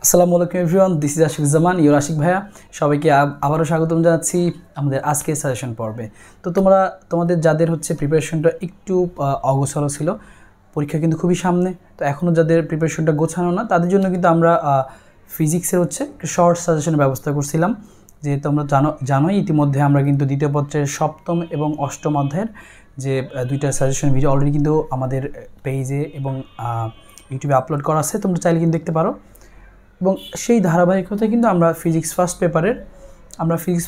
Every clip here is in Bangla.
আসসালামু আলাইকুম everyone, this is Ashikuzzaman, your Ashik ভাইয়া। সবাইকে আবারও স্বাগতম জানাচ্ছি আমাদের আজকের সাজেশন পর্বে। তো তোমাদের যাদের হচ্ছে প্রিপারেশনটা একটু অগোছালো ছিল, পরীক্ষা কিন্তু খুবই সামনে, তো এখনও যাদের প্রিপারেশনটা গোছানো না তাদের জন্য কিন্তু আমরা ফিজিক্সের হচ্ছে একটা শর্ট সাজেশনের ব্যবস্থা করছিলাম। যে তোমরা জানোই ইতিমধ্যে আমরা কিন্তু দ্বিতীয় পত্রের সপ্তম এবং অষ্টম অধ্যায়ের যে দুইটা সাজেশন ভিডিও অলরেডি কিন্তু আমাদের পেজে এবং ইউটিউবে আপলোড করা আছে, তোমরা চাইলে কিন্তু দেখতে পারো। এবং সেই ধারাবাহিকতায় কিন্তু আমরা ফিজিক্স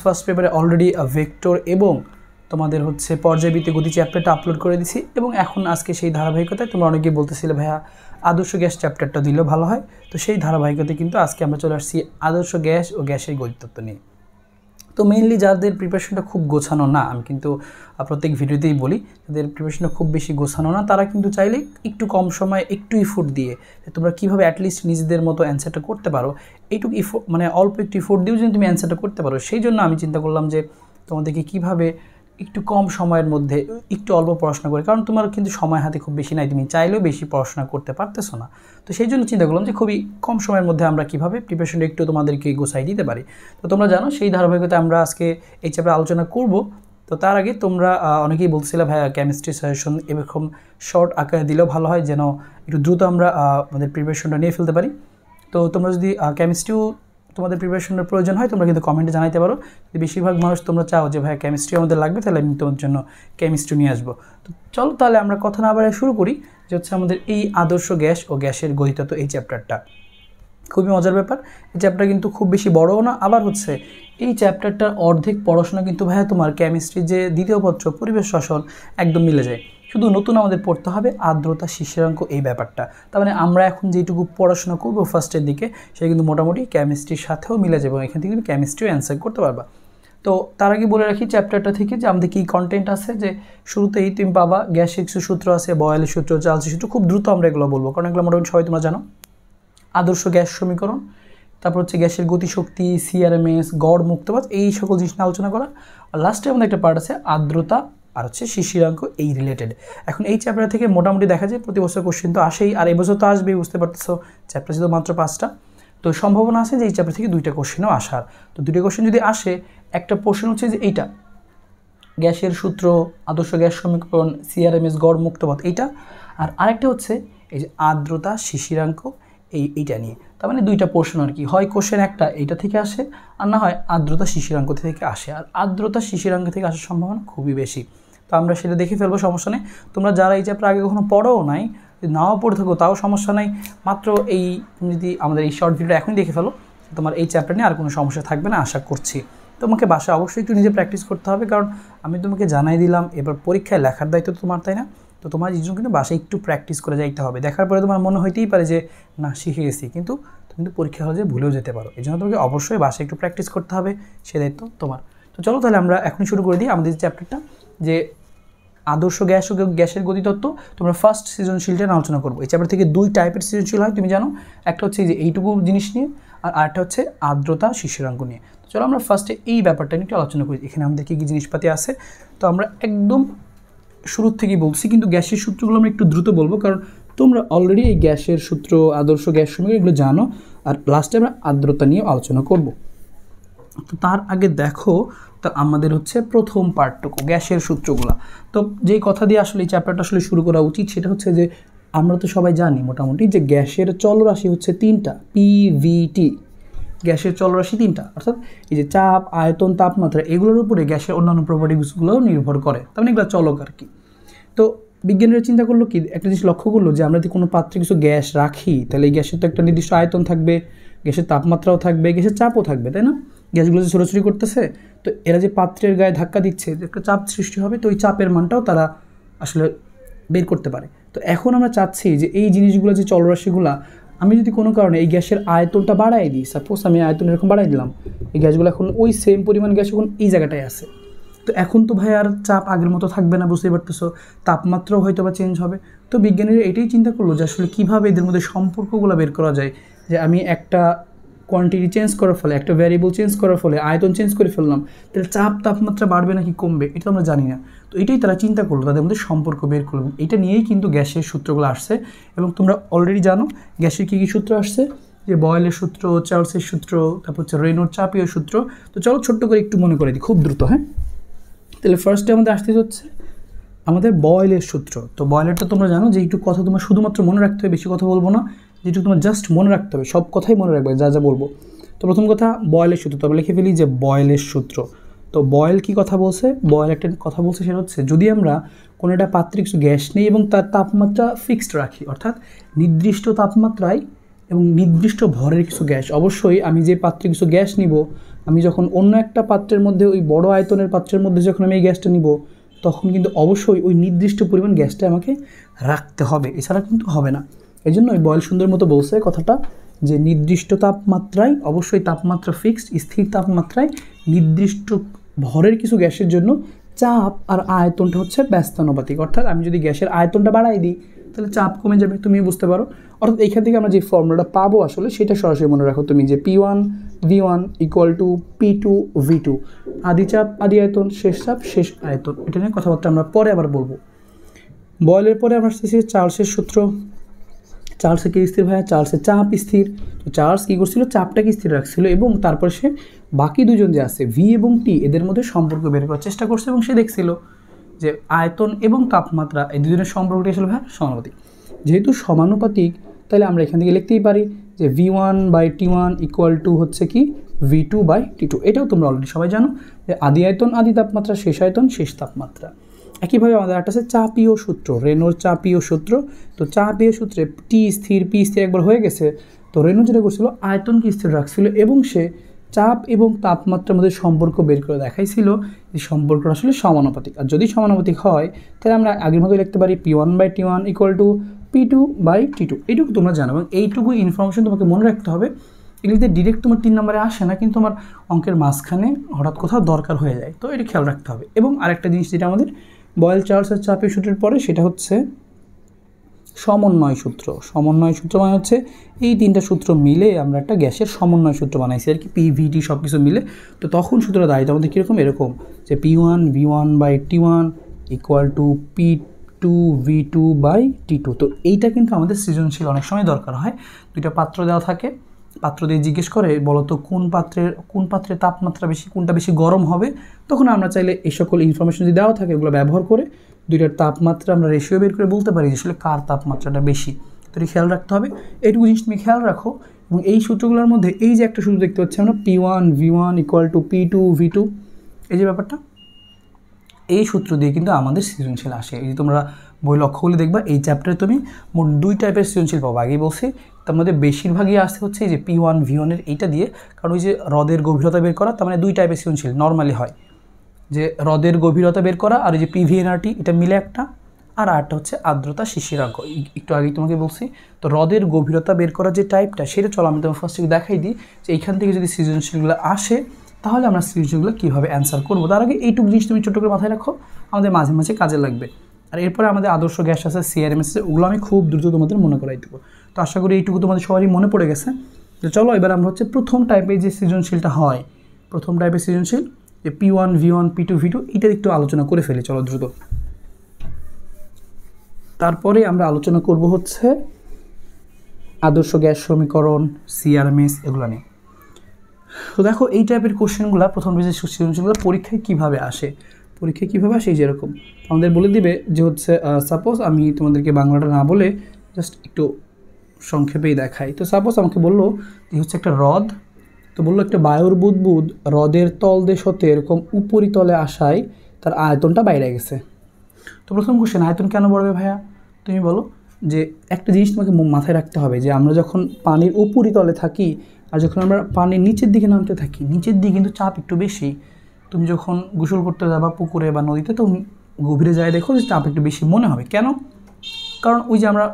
ফার্স্ট পেপারে অলরেডি ভেক্টর এবং তোমাদের হচ্ছে পর্যায়বৃত্ত গতি চ্যাপ্টারটা আপলোড করে দিছি। এবং এখন আজকে সেই ধারাবাহিকতায় তোমরা অনেকেই বলতেছিলে ভাইয়া আদর্শ গ্যাস চ্যাপ্টারটা দিলেও ভালো হয়, তো সেই ধারাবাহিকতায় কিন্তু আজকে আমরা চলে আসছি আদর্শ গ্যাস ও গ্যাসের গতিতত্ত্ব নিয়ে। তো মেইনলি যাদের প্রিপারেশনটা খুব গোছানো না, আমি কিন্তু প্রত্যেক ভিডিওতেই বলি, যাদের প্রিপারেশনটা খুব বেশি গোছানো না তারা কিন্তু চাইলে একটু কম সময় একটু ইফোর্ট দিয়ে তোমরা কীভাবে অ্যাটলিস্ট নিজেদের মতো অ্যান্সারটা করতে পারো, এইটুকু অল্প একটু ইফোর্ট দিয়েও যদি তুমি অ্যান্সারটা করতে পারো, সেই জন্য আমি চিন্তা করলাম যে তোমাদেরকে কীভাবে একটু কম সময়ের মধ্যে একটু অল্প পড়াশোনা করে, কারণ তোমার কিন্তু সময় হাতে খুব বেশি নাই, তুমি চাইলেও বেশি পড়াশোনা করতে পারতেছো না। তো সেই জন্য চিন্তা করলাম যে খুবই কম সময়ের মধ্যে আমরা কীভাবে প্রিপারেশনটা একটু তোমাদেরকে গোছাই দিতে পারি। তো তোমরা জানো সেই ধারাবাহিকতায় আমরা আজকে এই চ্যাপ্টারে আলোচনা করব। তো তার আগে তোমরা অনেকেই বলছিলে ভাইয়া কেমিস্ট্রি সাজেশন এরকম শর্ট আকারে দিলেও ভালো হয়, যেন একটু দ্রুত আমরা আমাদের প্রিপারেশনটা নিয়ে ফেলতে পারি। তো তোমরা যদি কেমিস্ট্রিও তোমাদের প্রিপারেশনের প্রয়োজন হয় তোমরা কিন্তু কমেন্টে জানাইতে পারো। যদি বেশিরভাগ মানুষ তোমরা চাও যে ভাই কেমিস্ট্রি আমাদের লাগবে, তাহলে আমি তোমার জন্য কেমিস্ট্রি নিয়ে আসবো। তো চলো তাহলে আমরা কথা না বাড়িয়ে শুরু করি, যে হচ্ছে আমাদের এই আদর্শ গ্যাস ও গ্যাসের গতিতত্ত্ব এই চ্যাপ্টারটা। খুবই মজার ব্যাপার, এই চ্যাপ্টার কিন্তু খুব বেশি বড়ও না, আবার হচ্ছে এই চ্যাপ্টারটার অর্ধেক পড়াশোনা কিন্তু ভাইয়া তোমার কেমিস্ট্রি যে দ্বিতীয় পত্র পরিবেশ শ্বসন একদম মিলে যায়। শুধু নতুন আমাদের পড়তে হবে আর্দ্রতা শিশিরাঙ্ক এই ব্যাপারটা। তার মানে আমরা এখন যেটুকু পড়াশোনা করবো ফার্স্টের দিকে সেটা কিন্তু মোটামুটি কেমিস্ট্রির সাথেও মিলে যাবে, এখান থেকে তুমি কেমিস্ট্রিও অ্যান্সার করতে পারবা। তো তার আগে বলে রাখি চ্যাপ্টারটা থেকে যে আমাদের কী কন্টেন্ট আছে, যে শুরুতেই তুমি পাবা গ্যাসের কিছু সূত্র আছে, বয়ালের সূত্র, চার্লসের সূত্র, খুব দ্রুত আমরা এগুলো বলবো কারণ এগুলো মোটামুটি সবাই তোমরা জানো। আদর্শ গ্যাস সমীকরণ, তারপর হচ্ছে গ্যাসের গতিশক্তি, সিআরএমএস, গড় মুক্তবাদ, এই সকল জিনিস নিয়ে আলোচনা করা। আর লাস্টে আমাদের একটা পার্ট আছে আর্দ্রতা আর হচ্ছে শিশিরাঙ্ক এই রিলেটেড। এখন এই চ্যাপ্টার থেকে মোটামুটি দেখা যায় প্রতি বছর কোশ্চেন তো আসেই, আর এবছর তো আসবেই, বুঝতে পারতেছো চ্যাপ্টার ছিল মাত্র 5টা, তো সম্ভাবনা আছে যে এই চ্যাপ্টার থেকে 2টা কোশ্চেনও আসার। তো 2টা কোশ্চেন যদি আসে, একটা পোর্শন হচ্ছে যে এইটা গ্যাসের সূত্র, আদর্শ গ্যাস সমীকরণ, সিআরএমএস, গড় মুক্তবাদ এইটা, আর আরেকটা হচ্ছে এই যে আর্দ্রতা শিশিরাঙ্ক এইটা নিয়ে। তার মানে 2টা পোর্শন আর কি, হয় কোশ্চেন একটা এইটা থেকে আসে, আর না হয় আর্দ্রতা শিশিরাঙ্ক থেকে আসে, আর আর্দ্রতা শিশিরাঙ্ক থেকে আসার সম্ভাবনা খুবই বেশি। তো আমরা সেটা দেখে ফেলবো, সমস্যা নেই। তোমরা যারা এই চ্যাপ্টার আগে কখনো পড়োও নাই, যদি নাও পড়ে থাকো তাও সমস্যা নাই, মাত্র এই যদি আমাদের এই শর্ট ভিডিওটা এখনই দেখে ফেলো, তোমার এই চ্যাপ্টার নিয়ে আর কোনো সমস্যা থাকবে না আশা করছি। তোমাকে বাসায় অবশ্যই একটু নিজে প্র্যাকটিস করতে হবে, কারণ আমি তোমাকে জানাই দিলাম এবার পরীক্ষায় লেখার দায়িত্ব তোমার, তাই না? তো তোমার এই জন্য কিন্তু বাসায় একটু প্র্যাকটিস করে যাইতে হবে। দেখার পরে তোমার মনে হইতেই পারে যে না শিখে গেছি, কিন্তু তুমি কিন্তু পরীক্ষা হলে যে ভুলেও যেতে পারো, এই জন্য তোমাকে অবশ্যই বাসায় একটু প্র্যাকটিস করতে হবে, সে দায়িত্ব তোমার। তো চলো তাহলে আমরা এখনই শুরু করে দিই আমাদের চ্যাপ্টারটা, যে আদর্শ গ্যাস ও গ্যাসের গতিতত্ত্ব। তোমরা ফার্স্ট সৃজনশীলটা আলোচনা করবো। এই চ্যাপ্টার থেকে 2 টাইপের সৃজনশীল হয়, তুমি জানো, একটা হচ্ছে যে এইটুকু জিনিস নিয়ে, আর আরেকটা হচ্ছে আর্দ্রতা শিশিরাঙ্ক নিয়ে। তো চলো আমরা ফার্স্টে এই ব্যাপারটা নিয়ে একটু আলোচনা করি, এখানে আমাদের কী কী জিনিসপাতি আছে। তো আমরা একদম শুরুর থেকেই বলছি, কিন্তু গ্যাসের সূত্রগুলো আমরা একটু দ্রুত বলবো, কারণ তোমরা অলরেডি এই গ্যাসের সূত্র, আদর্শ গ্যাস সমীকরণ এগুলো জানো, আর লাস্টে আমরা আর্দ্রতা নিয়ে আলোচনা করব। তো তার আগে দেখো, তো আমাদের হচ্ছে প্রথম পার্টটুকু গ্যাসের সূত্রগুলো। তো যেই কথা দিয়ে আসলে এই চ্যাপ্টারটা আসলে শুরু করা উচিত সেটা হচ্ছে যে আমরা তো সবাই জানি মোটামুটি যে গ্যাসের চলরাশি হচ্ছে 3টা, পিভিটি। গ্যাসের চলরাশি 3টা, অর্থাৎ এই যে চাপ, আয়তন, তাপমাত্রা, এগুলোর উপরে গ্যাসের অন্যান্য প্রপার্টিগুলো নির্ভর করে, তার মানে এগুলো চলক আর কি। তো বিজ্ঞানীরা চিন্তা করলো কি, একটা জিনিস লক্ষ্য করলো যে আমরা যদি কোনো পাত্রে কিছু গ্যাস রাখি, তাহলে এই গ্যাসের তো একটা নির্দিষ্ট আয়তন থাকবে, গ্যাসের তাপমাত্রাও থাকবে, গ্যাসের চাপও থাকবে, তাই না? গ্যাসগুলো যে ছোটাছুটি করতেছে, তো এরা যে পাত্রের গায়ে ধাক্কা দিচ্ছে, একটা চাপ সৃষ্টি হবে, তো ওই চাপের মানটাও তারা আসলে বের করতে পারে। তো এখন আমরা চাচ্ছি যে এই জিনিসগুলো যে চলরাশিগুলা, আমি যদি কোনো কারণে এই গ্যাসের আয়তনটা বাড়াই দিই, সাপোজ আমি আয়তন এরকম বাড়াই দিলাম, এই গ্যাসগুলো এখন ওই সেম পরিমাণ গ্যাস এখন এই জায়গাটায় আছে, তো এখন তো ভাই আর চাপ আগের মতো থাকবে না, বুঝতেই পারতেছো, তাপমাত্রাও হয়তো বা চেঞ্জ হবে। তো বিজ্ঞানীরা এটাই চিন্তা করলো যে আসলে কীভাবে এদের মধ্যে সম্পর্কগুলো বের করা যায়, যে আমি একটা কোয়ান্টিটি চেঞ্জ করার ফলে, একটা ভ্যারিয়েবল চেঞ্জ করার ফলে আয়তন চেঞ্জ করে ফেললাম, তাহলে চাপ তাপমাত্রা বাড়বে নাকি কমবে, এটা আমরা জানি না। তো এটাই তারা চিন্তা করলো, তাদের মধ্যে সম্পর্ক বের করলো। এটা নিয়েই কিন্তু গ্যাসের সূত্রগুলো আসছে, এবং তোমরা অলরেডি জানো গ্যাসের কী কী সূত্র আসছে, যে বয়েলের সূত্র, চার্লসের সূত্র, তারপর হচ্ছে রেনোর চাপীয় সূত্র। তো চলো ছোট্ট করে একটু মনে করে দিই খুব দ্রুত। হ্যাঁ, তাহলে ফার্স্টে আমাদের আসতে হচ্ছে আমাদের বয়েলের সূত্র। তো বয়েলেরটা তোমরা জানো যে একটু কথা তোমার শুধুমাত্র মনে রাখতে হবে, বেশি কথা বলবো না, যেটুকু তোমার জাস্ট মনে রাখতে হবে, সব কথাই মনে রাখবে যা যা বলবো। তো প্রথম কথা বয়েলের সূত্র, তবে লিখে ফেলি যে বয়েলের সূত্র। তো বয়েল কি কথা বলছে, বয়েল একটা কথা বলছে, সেটা হচ্ছে যদি আমরা কোনো একটা পাত্রে কিছু গ্যাস নিই এবং তার তাপমাত্রা ফিক্সড রাখি, অর্থাৎ নির্দিষ্ট তাপমাত্রায় এবং নির্দিষ্ট ভরের কিছু গ্যাস, অবশ্যই আমি যে পাত্রে কিছু গ্যাস নিব, আমি যখন অন্য একটা পাত্রের মধ্যে ওই বড় আয়তনের পাত্রের মধ্যে যখন আমি এই গ্যাসটা নিব, তখন কিন্তু অবশ্যই ওই নির্দিষ্ট পরিমাণ গ্যাসটা আমাকে রাখতে হবে, এছাড়া কিন্তু হবে না। এই জন্য ওই বয়েল সুন্দর মতো বলছে কথাটা যে নির্দিষ্ট তাপমাত্রায়, অবশ্যই তাপমাত্রা ফিক্সড স্থির তাপমাত্রায় নির্দিষ্ট ভরের কিছু গ্যাসের জন্য চাপ আর আয়তনটা হচ্ছে ব্যস্তানুপাতিক। অর্থাৎ আমি যদি গ্যাসের আয়তনটা বাড়াই দিই তাহলে চাপ কমে যাবে, তুমি বুঝতে পারো। অর্থাৎ এইখান থেকে আমরা যে ফর্মুলাটা পাবো আসলে সেটা সরাসরি মনে রাখো তুমি, যে P1 V1 equal to P2 V2, আদি চাপ আদি আয়তন, শেষ চাপ শেষ আয়তন। এটা নিয়ে কথাবার্তা আমরা পরে আবার বলবো। বয়েলের পরে আমরা আসতেছি চার্লসের সূত্র। চার্লসে কি স্থির ভাইয়া, চার্লসের চাপ স্থির। তো চার্লস কী করছিল, চাপটাকে স্থির রাখছিল এবং তারপরে সে বাকি দুজন যে আছে ভি এবং টি এদের মধ্যে সম্পর্ক বের করার চেষ্টা করছে এবং সে দেখছিল যে আয়তন এবং তাপমাত্রা এই দুজনের সম্পর্কটি আসলে ভাইয়া সমানুপাতিক। যেহেতু সমানুপাতিক তাহলে আমরা এখান থেকে লিখতেই পারি যে V1/T1 ইকুয়াল টু হচ্ছে কি V2/T2। এটাও তোমরা অলরেডি সবাই জানো যে আদি আয়তন আদি তাপমাত্রা, শেষ আয়তন শেষ তাপমাত্রা। একইভাবে আমাদের একটা আছে চাপীয় সূত্র, রেনোর চাপীয় সূত্র। তো চাপীয় সূত্রে টি স্থির পি স্থির একবার হয়ে গেছে। তো রেনো যেটা করছিল আয়তনকে স্থির রাখছিল এবং সে চাপ এবং তাপমাত্রার মধ্যে সম্পর্ক বের করে দেখাইছিল যে সম্পর্কটা আসলে সমানুপাতিক। আর যদি সমানুপাতিক হয় তাহলে আমরা আগের মতো লিখতে পারি P1/T1 ইকুয়াল টু P2/T2। এইটুকু তোমরা জানো এবং এইটুকু ইনফরমেশন তোমাকে মনে রাখতে হবে। এগুলিতে ডিরেক্ট তোমার 3 নম্বরে আসে না, কিন্তু তোমার অঙ্কের মাঝখানে হঠাৎ কোথাও দরকার হয়ে যায়, তো এটা খেয়াল রাখতে হবে। এবং আরেকটা জিনিস যেটা আমাদের বয়েল চার্লসের চাপীয় সূত্রের পরে, সেটা হচ্ছে সমন্বয় সূত্র। সমন্বয় সূত্র মানে হচ্ছে এই 3টা সূত্র মিলে আমরা একটা গ্যাসের সমন্বয় সূত্র বানাইছি আর কি, PVT সব কিছু মিলে। তো তখন সূত্রটা দাঁড়িয়ে আমাদের কীরকম, এরকম যে P1 V1/T1 equal to P2 V2/T2। তো এইটা কিন্তু আমাদের সৃজনশীল অনেক সময় দরকার হয়। দুইটা পাত্র দেওয়া থাকে, পাত্র দিয়ে জিজ্ঞেস করে বলতো কোন পাত্রের তাপমাত্রা বেশি, কোনটা বেশি গরম হবে। তখন আমরা চাইলে এই সকল ইনফরমেশন যদি দেওয়া থাকে এগুলো ব্যবহার করে দুইটার তাপমাত্রা আমরা রেশিও বের করে বলতে পারি যে আসলে কার তাপমাত্রাটা বেশি। তো এটা খেয়াল রাখতে হবে, এইটুকু জিনিস তুমি খেয়াল রাখো। এবং এই সূত্রগুলোর মধ্যে এই যে একটা সূত্র দেখতে পাচ্ছি আমরা P1 V1 equal to P2 V2, এই যে ব্যাপারটা, এই সূত্র দিয়ে কিন্তু আমাদের সৃজনশীল আসে। এই যে তোমরা বই লক্ষ্যগুলি দেখবা, এই চ্যাপ্টারে তুমি মোট 2 টাইপের সৃজনশীল পাবো। আগেই বলছি তার মধ্যে বেশিরভাগই আসতে হচ্ছে এই যে P1 V1 এর এইটা দিয়ে, কারণ ওই যে হ্রদের গভীরতা বের করা, তার মানে 2 টাইপের সৃজনশীল নর্মালি হয়, যে হ্রদের গভীরতা বের করা আর এই যে PVNRT এটা মিলে একটা, আর আরেকটা হচ্ছে আর্দ্রতা শিশিরাঙ্ক, একটু আগেই তোমাকে বলছি। তো হ্রদের গভীরতা বের করার যে টাইপটা সেটা চলো আমি তোমার ফার্স্ট থেকে দেখাই দিই যে এইখান থেকে যদি সৃজনশীলগুলো আসে তাহলে আমরা সৃজনশীলগুলো কীভাবে অ্যান্সার করবো। তার আগে এইটুকু জিনিস তুমি ছোটো করে মাথায় রাখো, আমাদের মাঝে মাঝে কাজে লাগবে। আর এরপরে আমাদের আদর্শ গ্যাস আছে, CRMS আছে, ওগুলো আমি খুব দ্রুত তোমাদের মনে করাই দেবো। তো আশা করি এইটুকু তোমাদের সবারই মনে পড়ে গেছে। তো চলো এবার আমরা হচ্ছে প্রথম টাইপের যে সৃজনশীলটা হয়, প্রথম টাইপের সৃজনশীল যে P1 V1 P2 V2, এটা একটু আলোচনা করে ফেলি চলো দ্রুত। তারপরে আমরা আলোচনা করব হচ্ছে আদর্শ গ্যাস সমীকরণ, CRMS এগুলো নিয়ে। তো দেখো এই টাইপের কোশ্চেনগুলো প্রথম যে সৃজনশীলগুলো পরীক্ষায় কীভাবে আসে, এই যেরকম আমাদের বলে দিবে যে হচ্ছে সাপোজ আমি তোমাদেরকে বাংলাটা না বলে জাস্ট একটু সংক্ষেপেই দেখাই। তো সাপোজ আমাকে বললো যে হচ্ছে একটা হ্রদ, তো বললো একটা বায়ুর বুদবুদ হ্রদের তলদেশ হতে এরকম উপরিতলে আসায় তার আয়তনটা বাইরে গেছে। তো প্রথম কোশ্চেন, আয়তন কেন বাড়বে ভাইয়া? তুমি বলো যে একটা জিনিস তোমাকে মাথায় রাখতে হবে যে আমরা যখন পানির উপরিতলে থাকি আর যখন আমরা পানির নিচের দিকে নামতে থাকি, নিচের দিকে কিন্তু চাপ একটু বেশি। তুমি যখন গোসল করতে যাবা পুকুরে বা নদীতে, তো গভীরে যায় দেখো যে চাপ একটু বেশি মনে হবে। কেন? কারণ ওই যে আমরা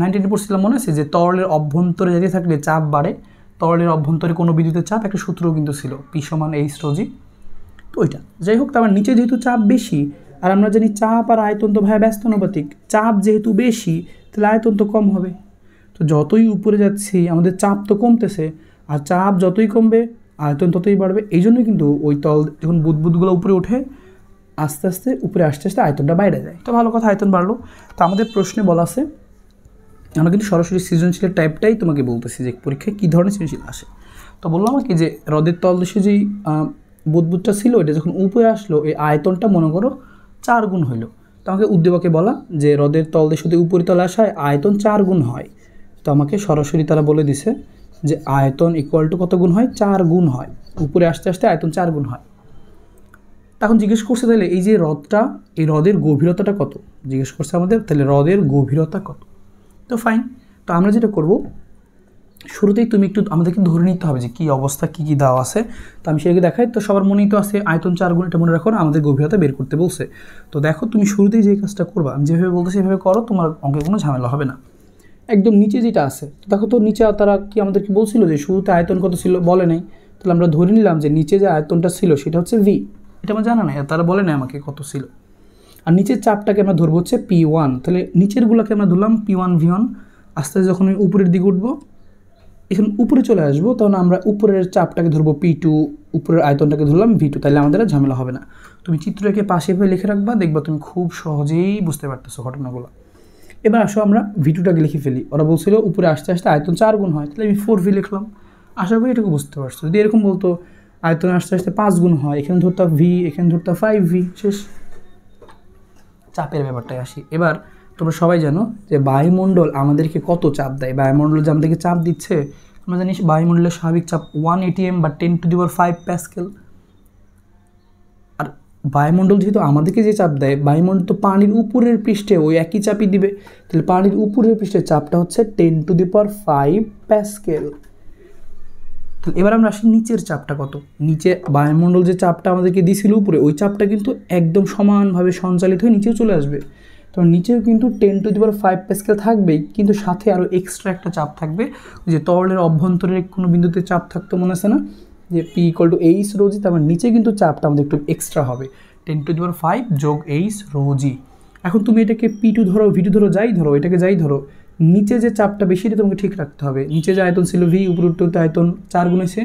19 পড়ছিলাম, মনে আছে যে তরলের অভ্যন্তরে যেতে থাকলে চাপ বাড়ে। তরলের অভ্যন্তরে কোনো বিদ্যুতের চাপ একটা সূত্রও কিন্তু ছিল, P = H ρg। তো ওইটা যাই হোক, তার নিচে যেহেতু চাপ বেশি, আর আমরা জানি চাপ আর আয়তন তো ভাইয়া ব্যস্তানুপাতিক, চাপ যেহেতু বেশি তাহলে আয়তন তো কম হবে। তো যতই উপরে যাচ্ছি আমাদের চাপ তো কমতেছে, আর চাপ যতই কমবে আয়তন ততই বাড়বে। এই জন্যই কিন্তু ওই তল যখন বুদবুদগুলো উপরে ওঠে আস্তে আস্তে উপরে আস্তে আস্তে আয়তনটা বাইরে যায়। তো ভালো কথা, আয়তন বাড়লো। তো আমাদের প্রশ্নে বলা আছে আমরা কিন্তু সরাসরি সৃজনশীলের টাইপটাই তোমাকে বলতেছি যে পরীক্ষায় কী ধরনের সৃজনশীল আসে। তো বললাম আমাকে যে হ্রদের তলদেশে যেই বুদবুদটা ছিল এটা যখন উপরে আসলো এই আয়তনটা মনে করো 4 গুণ হইলো। তো আমাকে উদ্দীপকে বলা যে হ্রদের তলদেশ হতে উপরিতলে আসায় আয়তন 4 গুণ হয়। তো আমাকে সরাসরি তারা বলে দিছে যে আয়তন ইকুয়াল টু কত গুণ হয়, 4 গুণ হয়। উপরে আসতে আসতে আয়তন 4 গুণ হয়। তখন জিজ্ঞেস করছে তাহলে এই যে হ্রদটা, এই হ্রদের গভীরতাটা কত জিজ্ঞেস করছে আমাদের, তাহলে হ্রদের গভীরতা কত। তো ফাইন, তো আমরা যেটা করব শুরুতেই তুমি একটু আমাদেরকে ধরে নিতে হবে যে কী অবস্থা, কী কী দেওয়া আছে। তো আমি সেটাকে দেখাই। তো সবার মনেই তো আছে আয়তন 4 গুণ, এটা মনে রাখো না, আমাদের গভীরতা বের করতে বলছে। তো দেখো তুমি শুরুতেই যে কাজটা করবা, আমি যেভাবে বলতেছি সেভাবে করো, তোমার অঙ্কের কোনো ঝামেলা হবে না। একদম নিচে যেটা আছে, তো দেখো তো নিচে তারা কি আমাদেরকে বলছিল যে শুরুতে আয়তন কত ছিল, বলে নাই। তাহলে আমরা ধরে নিলাম যে নিচে যে আয়তনটা ছিল সেটা হচ্ছে ভি, এটা আমার জানা নাই, তারা বলে নাই আমাকে কত ছিল। আর নিচের চাপটাকে আমরা ধরবো হচ্ছে P1, তাহলে নিচেরগুলোকে আমরা ধরলাম P1 V1। আস্তে আস্তে যখন আমি উপরের দিকে উঠবো, এখন উপরে চলে আসবো, তখন আমরা উপরের চাপটাকে ধরবো P2, উপরের আয়তনটাকে ধরলাম V2, তাহলে আমাদের আর ঝামেলা হবে না। তুমি চিত্রকে পাশে পেয়ে লিখে রাখবা, দেখবা তুমি খুব সহজেই বুঝতে পারতেছো ঘটনাগুলো। এবার আসো আমরা V2টাকে লিখে ফেলি। ওরা বলছিল উপরে আসতে আসতে আয়তন 4 গুণ হয়, তাহলে আমি 4V লিখলাম। আশা করি এটুকু বুঝতে পারছো। যদি এরকম বলতো আয়তন আসতে আসতে 5 গুণ হয়, এখানে ধরতাম V, এখানে ধরতাম 5V, শেষ। চাপের ব্যাপারটায় আসি। এবার তোমরা সবাই জানো যে বায়ুমণ্ডল আমাদেরকে কত চাপ দেয়। বায়ুমণ্ডল যে আমাদেরকে চাপ দিচ্ছে, আমরা জানি বায়ুমণ্ডলের স্বাভাবিক চাপ 1 atm বা 10⁵ প্যাসকেল। আর বায়ুমণ্ডল যেহেতু আমাদেরকে যে চাপ দেয়, বায়ুমণ্ডল তো পানির উপরের পৃষ্ঠে ওই একই চাপই দিবে। তাহলে পানির উপরের পৃষ্ঠের চাপটা হচ্ছে 10⁵ প্যাসকেল। তাহলে এবার আমরা আসি নিচের চাপটা কত। নিচে বায়ুমণ্ডল যে চাপটা আমাদেরকে দিয়েছিল উপরে, ওই চাপটা কিন্তু একদম সমানভাবে সঞ্চালিত হয়ে নিচেও চলে আসবে। তো নিচেও কিন্তু 10⁵ প্যাসকেল থাকবেই, কিন্তু সাথে আরও এক্সট্রা একটা চাপ থাকবে। যে তরলের অভ্যন্তরের কোনো বিন্দুতে চাপ থাকতো মনে আছে না, যে P = H ρg, তারপর নিচে কিন্তু চাপটা আমাদের একটু এক্সট্রা হবে, 10⁵ যোগ H ρg। এখন তুমি এটাকে P2 ধরো, V2 ধরো, যাই ধরো, এটাকে যাই ধরো, নিচে যে চাপটা বেশি এটা তোমাকে ঠিক রাখতে হবে। নিচে যে আয়তন ছিল V, উপরে উঠতে আয়তন 4 গুণেছে,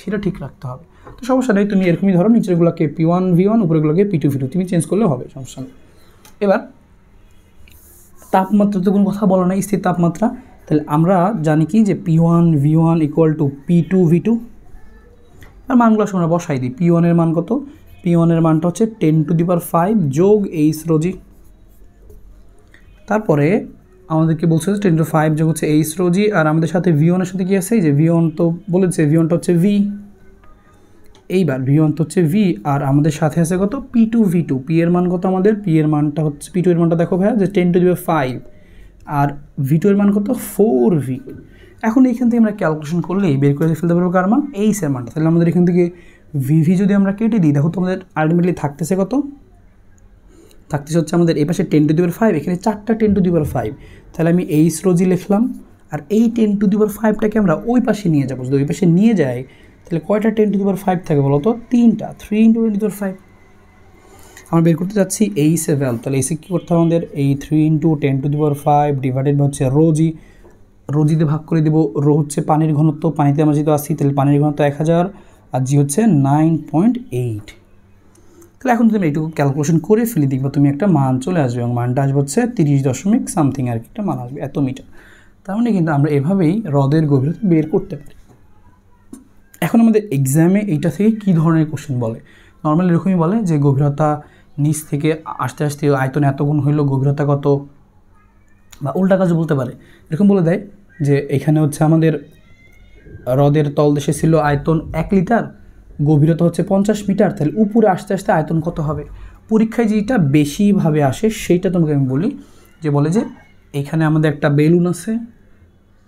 সেটা ঠিক রাখতে হবে। তো সমস্যা নেই, তুমি এরকমই ধরো, নিচেরগুলোকে P1 V1, উপরেগুলোকে P2 V2, তুমি চেঞ্জ করলে হবে, সমস্যা নেই। এবার তাপমাত্রা তো কোনো কথা বলো না, স্থির তাপমাত্রা। তাহলে আমরা জানি কি যে P1 V1 = P2 V2। আর মানগুলো আমরা বসাই দিই। P1 এর মান কত, P1 এর মানটা হচ্ছে 10⁵ যোগ H ρg। তারপরে আমাদেরকে বলছে 10⁵ যোগ হচ্ছে H ρg, আর আমাদের সাথে V1 এর সাথে কি আছে, যে V1 তো বলেছে, V1টা হচ্ছে V। এইবার V1 তো হচ্ছে V, আর আমাদের সাথে আছে কত, P2 V2। P এর মান কত আমাদের, P এর মানটা হচ্ছে, P2 এর মানটা দেখো ভাইয়া, যে 10⁵, আর V2 এর মান কত, 4V। এখন এইখান থেকে আমরা ক্যালকুলেশন করলেই বের করে ফেলতে পারবো কার মান, H এর মানটা। তাহলে আমাদের এখান থেকে VV যদি আমরা কেটে দিই, দেখো তো আমাদের আলটিমেটলি থাকতেছে কত, থাকতেছে হচ্ছে আমাদের এই পাশে 10⁵, এখানে 4টা 10⁵। তাহলে আমি H ρg লিখলাম, আর এই 10⁵টাকে আমরা ওই পাশে নিয়ে যাবো। যদি ওই পাশে নিয়ে যাই, তাহলে কয়টা 10⁵ থাকে বলো তো, 3টা, 3 × 10⁵। আমরা বের করতে যাচ্ছি H এর ভ্যালু। তাহলে H কী করতে হবে আমাদের, এই 3 × 10⁵ ডিভাইডেড হচ্ছে ρg, রোজিতে ভাগ করে দেবো। রো হচ্ছে পানির ঘনত্ব, পানিতে আমরা যেহেতু আসছি, তাহলে পানির ঘনত্ব 1000, আর জি হচ্ছে 9.8। তাহলে এখন তুমি এইটুকু ক্যালকুলেশন করে ফেলে দেখবে তুমি একটা মান চলে আসবে, এবং মানটা আসবে হচ্ছে 30.something আর কি একটা মান আসবে, এত মিটার। তার মানে কিন্তু আমরা এভাবেই হ্রদের গভীরতা বের করতে পারি। এখন আমাদের এক্সামে এইটা থেকে কী ধরনের কোশ্চেন বলে, নর্মালি এরকমই বলে যে গভীরতা নিচ থেকে আস্তে আস্তে আয়তন এত গুণ হইলো, গভীরতা কত, বা উল্টা কাজও বলতে পারে। এরকম বলে দেয় যে এখানে হচ্ছে আমাদের হ্রদের তলদেশে ছিল আয়তন 1 লিটার, গভীরতা হচ্ছে 50 মিটার, তাহলে উপরে আস্তে আস্তে আয়তন কত হবে। পরীক্ষায় যেটা বেশিভাবে আসে সেইটা তোমাকে আমি বলি, যে বলে যে এখানে আমাদের একটা বেলুন আছে,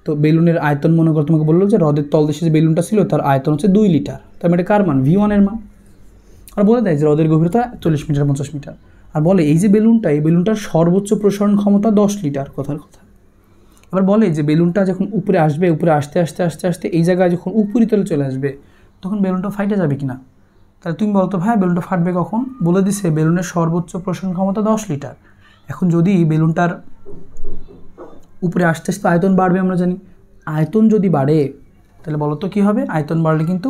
তো বেলুনের আয়তন মনে করো তোমাকে বললো যে হ্রদের তলদেশে যে বেলুনটা ছিল তার আয়তন হচ্ছে 2 লিটার, তার মানে কার মান, V1 এর মান। আর বলে দেয় যে হ্রদের গভীরতা 40 মিটার 50 মিটার, আর বলে এই যে বেলুনটা, এই বেলুনটার সর্বোচ্চ প্রসারণ ক্ষমতা 10 লিটার, কথার কথা। আবার বলে যে বেলুনটা যখন উপরে আসবে, উপরে আস্তে আস্তে আস্তে আস্তে এই জায়গায় যখন উপরিতলে চলে আসবে, তখন বেলুনটা ফাইটে যাবে কিনা। তাহলে তুমি বলতো ভাই বেলুনটা ফাটবে কখন, বলে দিছে বেলুনের সর্বোচ্চ প্রসারণ ক্ষমতা 10 লিটার। এখন যদি বেলুনটার উপরে আস্তে আস্তে আয়তন বাড়বে, আমরা জানি আয়তন যদি বাড়ে তাহলে বলো তো কী হবে, আয়তন বাড়লে কিন্তু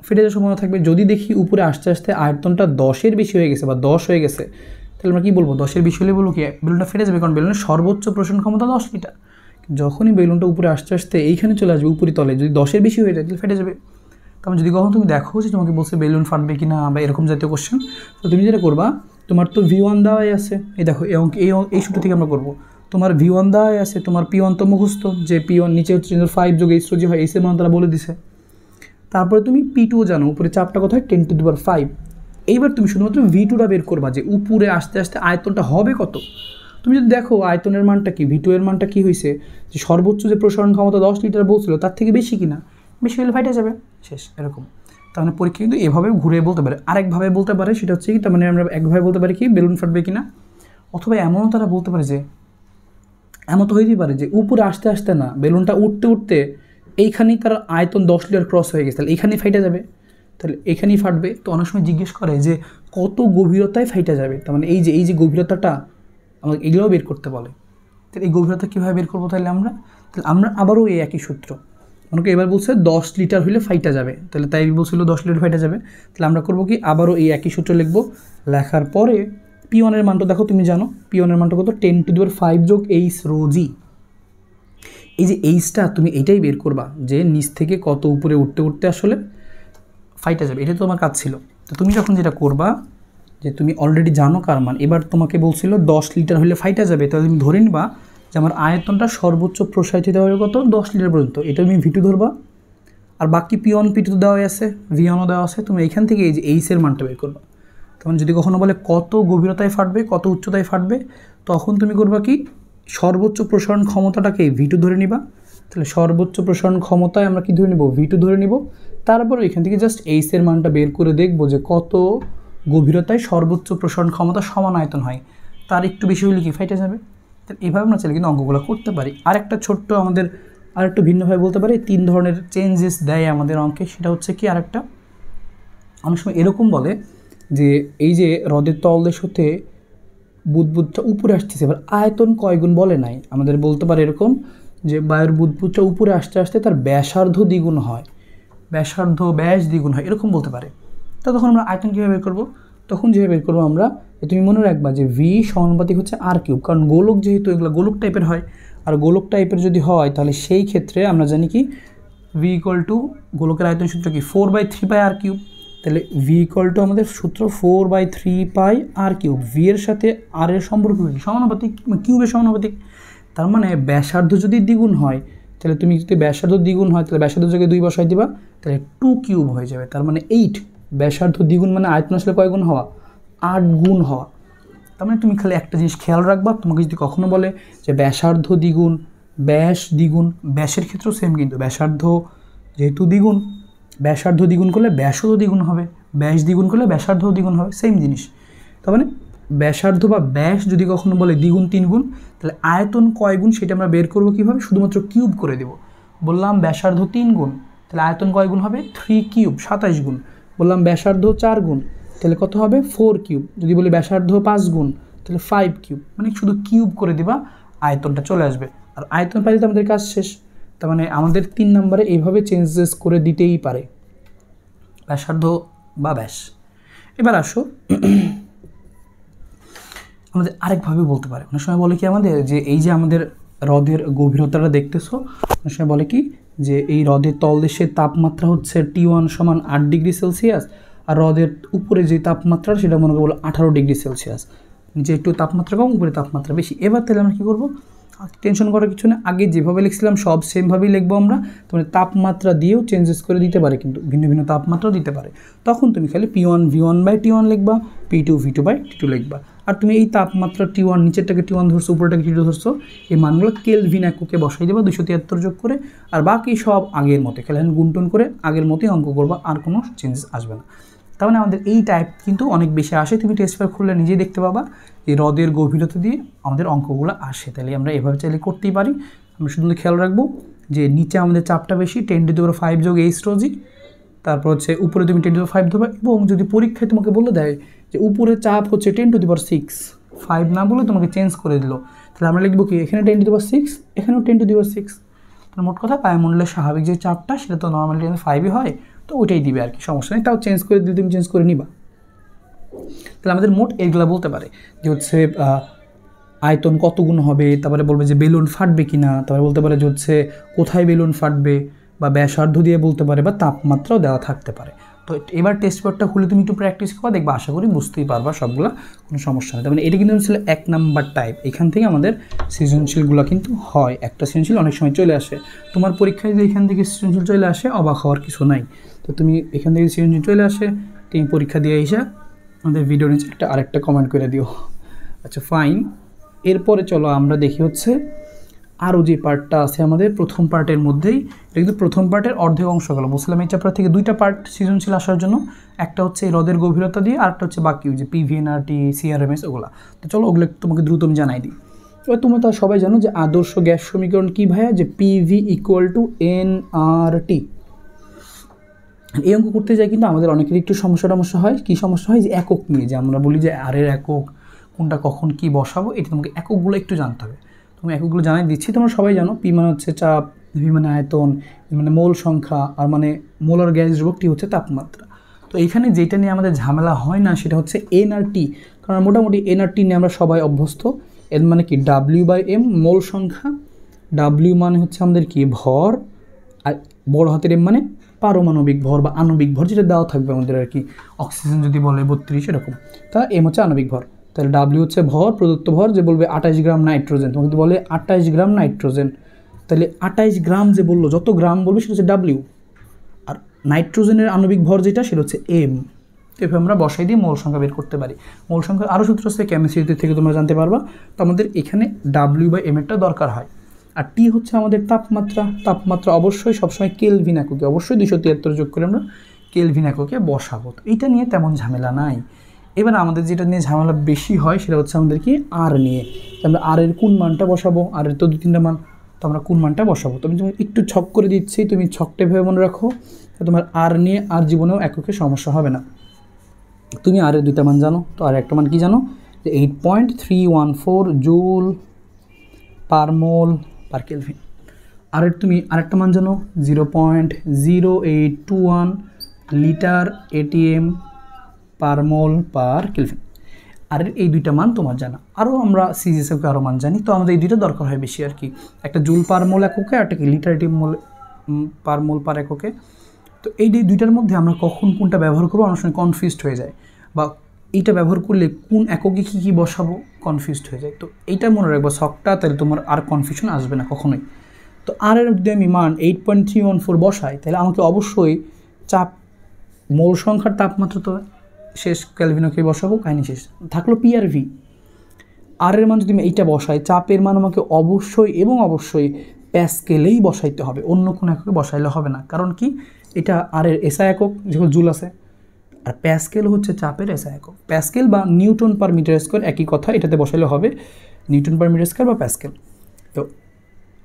ফেটে যাওয়ার সম্ভাবনা থাকবে। যদি দেখি উপরে আস্তে আস্তে আয়তনটা 10-এর বেশি হয়ে গেছে বা 10 হয়ে গেছে, তাহলে আমরা কী বলবো, 10-এর বেশি হলে বলবো কি বেলুনটা ফেটে যাবে, কারণ বেলুনের সর্বোচ্চ প্রসারণ ক্ষমতা 10 লিটার। যখনই বেলুনটা উপরে আস্তে আস্তে এইখানে চলে আসবে উপরি তলে, যদি 10-এর বেশি হয়ে যায় তাহলে ফেটে যাবে। কারণ যদি কখন তুমি দেখো যে তোমাকে বলছে বেলুন ফাটবে কি না বা এরকম জাতীয় কোশ্চেন, তো তুমি যেটা করবা, তোমার তো V1 দেওয়াই আছে, এই দেখো এই সূত্র থেকে আমরা করবো, তোমার V1 দেওয়াই আছে, তোমার P1 তো মুখস্থ, যে P1 নিচে হচ্ছে 5 যোগ H রোজি হয়, এইসের মান তারা বলে দিছে। তারপরে তুমি P2 জানো, উপরে চাপটা কত হয় 10⁵। এইবার তুমি শুধুমাত্র V2টা বের করবা, যে উপরে আস্তে আস্তে আয়তনটা হবে কত। তুমি যদি দেখো আয়তনের মানটা কি, V2 এর মানটা কি হয়েছে, যে সর্বোচ্চ যে প্রসারণ ক্ষমতা 10 লিটার বলছিল তার থেকে বেশি কিনা, বেশি হলে ফাইটে যাবে, শেষ। এরকম তার মানে পরীক্ষা কিন্তু এভাবে ঘুরে বলতে পারে। আরেকভাবে বলতে পারে, সেটা হচ্ছে কি, তার মানে আমরা একভাবে বলতে পারি কি বেলুন ফাটবে কিনা, অথবা এমনও তারা বলতে পারে যে, এমন তো হইতেই পারে যে উপরে আস্তে আস্তে না, বেলুনটা উঠতে উঠতে এইখানেই তার আয়তন 10 লিটার ক্রস হয়ে গেছে, তাহলে এইখানেই ফাইটা যাবে, তাহলে এখানেই ফাটবে। তো অনেক সময় জিজ্ঞেস করে যে কত গভীরতায় ফাইটা যাবে, তার মানে এই যে গভীরতাটা আমাকে এগুলোও বের করতে বলে। তাহলে এই গভীরতা কীভাবে বের করবো, তাহলে আমরা আবারও এই একই সূত্র, আমাকে এবার বলছে 10 লিটার হলে ফাইটা যাবে, তাহলে তাই বলছিল 10 লিটার ফাইটা যাবে। তাহলে আমরা করবো কি, আবারও এই একই সূত্র লিখবো, লেখার পরে P1 এর মানটা দেখো, তুমি জানো P1 এর মানটা কত, 10⁵ যোগ H রোজি। এই যে Hটা তুমি এইটাই বের করবা, যে নিচ থেকে কত উপরে উঠতে উঠতে আসলে ফাইটা যাবে, এটা তো তোমার কাজ ছিল। তো তুমি যখন যেটা করবা, যে তুমি অলরেডি জানো কার মান, এবার তোমাকে বলছিল 10 লিটার হলে ফাইটা যাবে, তাহলে তুমি ধরে নিবা যে আমার আয়তনটা সর্বোচ্চ প্রসারিত হবে কত, 10 লিটার পর্যন্ত, এটা তুমি V2 ধরবা। আর বাকি P1 P2 তো দেওয়াই আছে, V1ও দেওয়া আছে, তুমি এইখান থেকে এই যে H এর মানটা বের করবা। তখন যদি কখনো বলে কত গভীরতায় ফাটবে, কত উচ্চতায় ফাটবে, তখন তুমি করবা কি, সর্বোচ্চ প্রসারণ ক্ষমতাটাকে V2 ধরে নিবা। তাহলে সর্বোচ্চ প্রসারণ ক্ষমতায় আমরা কি ধরে নিব, V2 ধরে নিব। তারপর এখান থেকে জাস্ট H এর মানটা বের করে দেখবো যে কত গভীরতায় সর্বোচ্চ প্রসারণ ক্ষমতা সমান আয়তন হয়, তার একটু বেশি হলে কি ফাইটে যাবে। তাহলে এভাবে আমরা চাইলে কিন্তু অঙ্কগুলো করতে পারি। আরেকটা ছোট্ট আমাদের আরেকটু ভিন্নভাবে বলতে পারি, 3 ধরনের চেঞ্জেস দেয় আমাদের অঙ্কে, সেটা হচ্ছে কি, আরেকটা অনেক সময় এরকম বলে যে এই যে হ্রদের তলদেশ হতে বুদবুদটা উপরে আসতেছে, এবার আয়তন কয় গুণ বলে নাই, আমাদের বলতে পারে এরকম যে বায়ুর বুদবুদটা উপরে আসতে আসতে তার ব্যাসার্ধ দ্বিগুণ হয়, ব্যাস দ্বিগুণ হয়, এরকম বলতে পারে। তো তখন আমরা আয়তন কীভাবে বের করবো, তখন যেভাবে বের করবো আমরা, তুমি মনে রাখবা যে V সমানুপাতিক হচ্ছে R3, কারণ গোলক যেহেতু এগুলো গোলক টাইপের হয়, আর গোলক টাইপের যদি হয় তাহলে সেই ক্ষেত্রে আমরা জানি কি V = গোলকের আয়তন সূত্র কি 4/3πr3। তাহলে V = আমাদের সূত্র 4/3πr3, V এর সাথে R এর সম্পর্ক কি সমানুপাতিক, কিউবের সমানুপাতিক। তার মানে ব্যাসার্ধ যদি দ্বিগুণ হয়, তাহলে তুমি যদি ব্যাসার্ধ দ্বিগুণ হয় তাহলে ব্যাসার্ধ জায়গায় 2 বসাই দিবা, তাহলে 2 কিউব হয়ে যাবে, তার মানে 8। ব্যাসার্ধ দ্বিগুণ মানে আয়তন আসলে কয় গুণ হওয়া, 8 গুণ হওয়া। তার মানে তুমি খালি একটা জিনিস খেয়াল রাখবা, তোমাকে যদি কখনো বলে যে ব্যাসার্ধ দ্বিগুণ, ব্যাস দ্বিগুণ, ব্যাসের ক্ষেত্রেও সেম, কিন্তু ব্যাসার্ধ যেহেতু দ্বিগুণ, ব্যাসার্ধ দ্বিগুণ করলে ব্যাসও দ্বিগুণ হবে, ব্যাস দ্বিগুণ করলে ব্যাসার্ধও দ্বিগুণ হবে, সেম জিনিস। তার মানে ব্যাসার্ধ বা ব্যাস যদি কখনো বলে দ্বিগুণ 3 গুণ, তাহলে আয়তন কয় গুণ সেটা আমরা বের করবো কীভাবে, শুধুমাত্র কিউব করে দেব। বললাম ব্যাসার্ধ 3 গুণ, তাহলে আয়তন কয় গুণ হবে, 3 কিউব 27 গুণ। বললাম ব্যাসার্ধ 4 গুণ, তাহলে কত হবে 4 কিউব। যদি বলি ব্যাসার্ধ 5 গুণ, তাহলে 5 কিউব, মানে শুধু কিউব করে দিবা, আয়তনটা চলে আসবে। আর আয়তন পাইলে তো আমাদের কাজ শেষ। তার মানে আমাদের 3 নম্বরে এইভাবে চেঞ্জেস করে দিতেই পারে, ব্যাসার্ধ বা ব্যাস। এবার আসো আমাদের আরেকভাবে বলতে পারে, অনেক সময় বলে কি আমাদের যে এই যে আমাদের হ্রদের গভীরতাটা দেখতেছো, অনেক সময় বলে কি যে এই হ্রদের তলদেশের তাপমাত্রা হচ্ছে T1 = 8 ডিগ্রি সেলসিয়াস, আর হ্রদের উপরে যে তাপমাত্রা সেটা মনে করবো 18 ডিগ্রি সেলসিয়াস, নিচে একটু তাপমাত্রা কম, উপরে তাপমাত্রা বেশি। এবার তাহলে আমরা কী করবো, টেনশন করার কিছু না, আগে যেভাবে লিখছিলাম সব সেমভাবেই লিখবো আমরা। তোমার তাপমাত্রা দিয়েও চেঞ্জেস করে দিতে পারে, কিন্তু ভিন্ন ভিন্ন তাপমাত্রাও দিতে পারে। তখন তুমি খালি P1 V1/T1 লিখবা, P2 V2/T2 লিখবা। আর তুমি এই তাপমাত্রা T1, নিচেরটাকে T1 ধরছো, উপরেটাকে T2 ধরছো, এই মানগুলো কেলভিন এককে বসাই দেবা 273 যোগ করে, আর বাকি সব আগের মতো খেলে গুণটুন করে আগের মতোই অঙ্ক করবা, আর কোনো চেঞ্জেস আসবে না। তার মানে আমাদের এই টাইপ কিন্তু অনেক বেশি আসে, তুমি টেস্ট পেপার খুললে নিজেই দেখতে পাবা এই হ্রদের গভীরতা দিয়ে আমাদের অঙ্কগুলো আসে। তাহলে আমরা এভাবে চাইলে করতেই পারি। আমরা শুধু খেয়াল রাখবো যে নিচে আমাদের চাপটা বেশি, 10⁵ যোগ H রোজি, তারপর হচ্ছে উপরে তুমি 10⁵ ধরবা, এবং যদি পরীক্ষায় তোমাকে বলে দেয় যে উপরে চাপ হচ্ছে 10⁶, 5 না বলে তোমাকে চেঞ্জ করে দিল, তাহলে আমরা লিখবো কি এখানে 10⁶, এখানেও 10⁶। তাহলে মোট কথা বায়ুমণ্ডলের স্বাভাবিক যে চাপটা সেটা তো নর্মালি 5ই হয়, তো ওইটাই দিবে আর কি, সমস্যা নেই। তাও চেঞ্জ করে দিলে তুমি চেঞ্জ করে নিবা। তাহলে আমাদের মোট এগুলা বলতে পারে যে হচ্ছে আয়তন কত গুণ হবে, তারপরে বলবে যে বেলুন ফাটবে কিনা, তারপরে বলতে পারে যে হচ্ছে কোথায় বেলুন ফাটবে, বা ব্যাসার্ধ দিয়ে বলতে পারে, বা তাপমাত্রাও দেওয়া থাকতে পারে। তো এবার টেস্ট পেপারটা খুলে তুমি একটু প্র্যাকটিস করো, দেখবা আশা করি বুঝতেই পারবা সবগুলো, কোনো সমস্যা নেই। তার মানে এটা কিন্তু ছিল 1 নাম্বার টাইপ। এখান থেকে আমাদের সৃজনশীলগুলো কিন্তু হয়, একটা সৃজনশীল অনেক সময় চলে আসে। তোমার পরীক্ষায় যদি এখান থেকে সৃজনশীল চলে আসে অবাক হওয়ার কিছু নাই। তো তুমি এখান থেকে সৃজনশীল চলে আসে, তুমি পরীক্ষা দিয়ে এসে আমাদের ভিডিও নিচে আরেকটা কমেন্ট করে দিও। আচ্ছা ফাইন, এরপরে চলো আমরা দেখি হচ্ছে আরও যে পার্টটা আছে আমাদের প্রথম পার্টের মধ্যেই। এটা কিন্তু প্রথম পার্টের অর্ধেক অংশ গেলো। বলছিলাম এই চ্যাপ্টার থেকে 2টা পার্ট সৃজনশীল আসার জন্য, একটা হচ্ছে এই হ্রদের গভীরতা দিয়ে, আর একটা হচ্ছে বাকি যে পিভিএনআরটি, সিআরএমএস ওগুলা। তো চলো ওগুলো তোমাকে দ্রুত আমি জানাই দিই। এবার তোমরা তো সবাই জানো যে আদর্শ গ্যাস সমীকরণ কী ভাইয়া, যে পিভি = এনআরটি। এই অঙ্ক করতে যাই কিন্তু আমাদের অনেকেরই একটু সমস্যা হয়। কী সমস্যা হয়, যে একক নিয়ে, যে আমরা বলি যে আর এর একক কোনটা কখন কি বসাবো, এটা তোমাকে এককগুলো একটু জানতে হবে। তুমি এককগুলো জানাই দিচ্ছি, তোমরা সবাই জানো। পি মানে হচ্ছে চাপ, ভি মানে আয়তন, মানে মোল সংখ্যা, আর মানে মোলার গ্যাস ধ্রুবক, টি হচ্ছে তাপমাত্রা। তো এইখানে যেটা নিয়ে আমাদের ঝামেলা হয় না সেটা হচ্ছে এনআরটি, কারণ মোটামুটি এনআরটি নিয়ে আমরা সবাই অভ্যস্ত। এর মানে কি W/M মোল সংখ্যা, ডাব্লিউ মানে হচ্ছে আমাদের কি ভর, আর বড় হাতের এম মানে পারমাণবিক ভর বা আণবিক ভর, যেটা দেওয়া থাকবে আমাদের আর কি। অক্সিজেন যদি বলে 32 এরকম, তা এম হচ্ছে আণবিক ভর। তাহলে ডাব্লিউ হচ্ছে ভর, প্রদত্ত ভর, যে বলবে 28 গ্রাম নাইট্রোজেন, তোমাকে যদি বলে 28 গ্রাম নাইট্রোজেন, তাহলে 28 গ্রাম যে বললো, যত গ্রাম বলবে সেটা হচ্ছে ডাব্লিউ, আর নাইট্রোজেনের আণবিক ভর যেটা সেটা হচ্ছে এম। এভাবে আমরা বসাই দিয়ে মোল সংখ্যা বের করতে পারি। মোল সংখ্যা আরও সূত্র আছে কেমিস্ট্রি থেকে তোমরা জানতে পারবা। তো আমাদের এখানে W/M এরটা দরকার হয়। আর টি হচ্ছে আমাদের তাপমাত্রা। তাপমাত্রা অবশ্যই সবসময় কেলভিন এককে, অবশ্যই 273 যোগ করে আমরা কেলভিন এককে বসাবো। তো এইটা নিয়ে তেমন ঝামেলা নাই। এবার আমাদের যেটা নিয়ে ঝামেলা বেশি হয় সেটা হচ্ছে আমাদের কি আর নিয়ে। আমরা আর এর কোন মানটা বসাবো, আর এর তো 2-3টা মান, তো আমরা কোন মানটা বসাবো। তো আমি তুমি একটু ছক করে দিচ্ছি, তুমি ছকটা ভেবে মনে রাখো, তোমার আর নিয়ে আর জীবনেও এককে সমস্যা হবে না। তুমি আর এর 2টা মান জানো, তো আর একটা মান কি জানো, যে 8.314 জুল পার মোল পার কেলভিন। আর তুমি আরেকটা মান জানো 0.0821 লিটার এটিএম পার মোল পার কেলভিন। আর এই 2টা মান তোমার জানা। আরও আমরা সিজিএসকে আরও মান জানি, তো আমাদের এই 2টা দরকার হয় বেশি আর কি। একটা জুল পার মোল এককে, আর একটা কি লিটার এটিএম পার মোল পার এককে। তো এই 2টার মধ্যে আমরা কখন কোনটা ব্যবহার করবো অনেক সময় কনফিউজড হয়ে যায়, বা এইটা ব্যবহার করলে কোন এককে কী কী বসাবো কনফিউজড হয়ে যায়। তো এইটা মনে রাখবো ছকটা, তাহলে তোমার আর কনফিউশন আসবে না কখনোই। তো আর এর যদি আমি মান 8.314 বসাই, তাহলে আমাকে অবশ্যই চাপ, মোল সংখ্যার তাপমাত্রা তো শেষ, ক্যালভিনকে বসাবো, কাহিনি শেষ। থাকলো পি আর ভি। আর এর মান যদি আমি এইটা বসাই, চাপের মান আমাকে অবশ্যই এবং অবশ্যই প্যাসকেলেই বসাইতে হবে, অন্য কোনো এককে বসাইলে হবে না। কারণ কি, এটা আর এর এসআই একক যেগুলো জুল আছে, আর প্যাসকেল হচ্ছে চাপের এসআই একক। প্যাসকেল বা নিউটন পার মিটার স্কোয়ার একই কথা, এটাতে বসাইলে হবে নিউটন পার মিটার স্কোয়ার বা প্যাসকেল। তো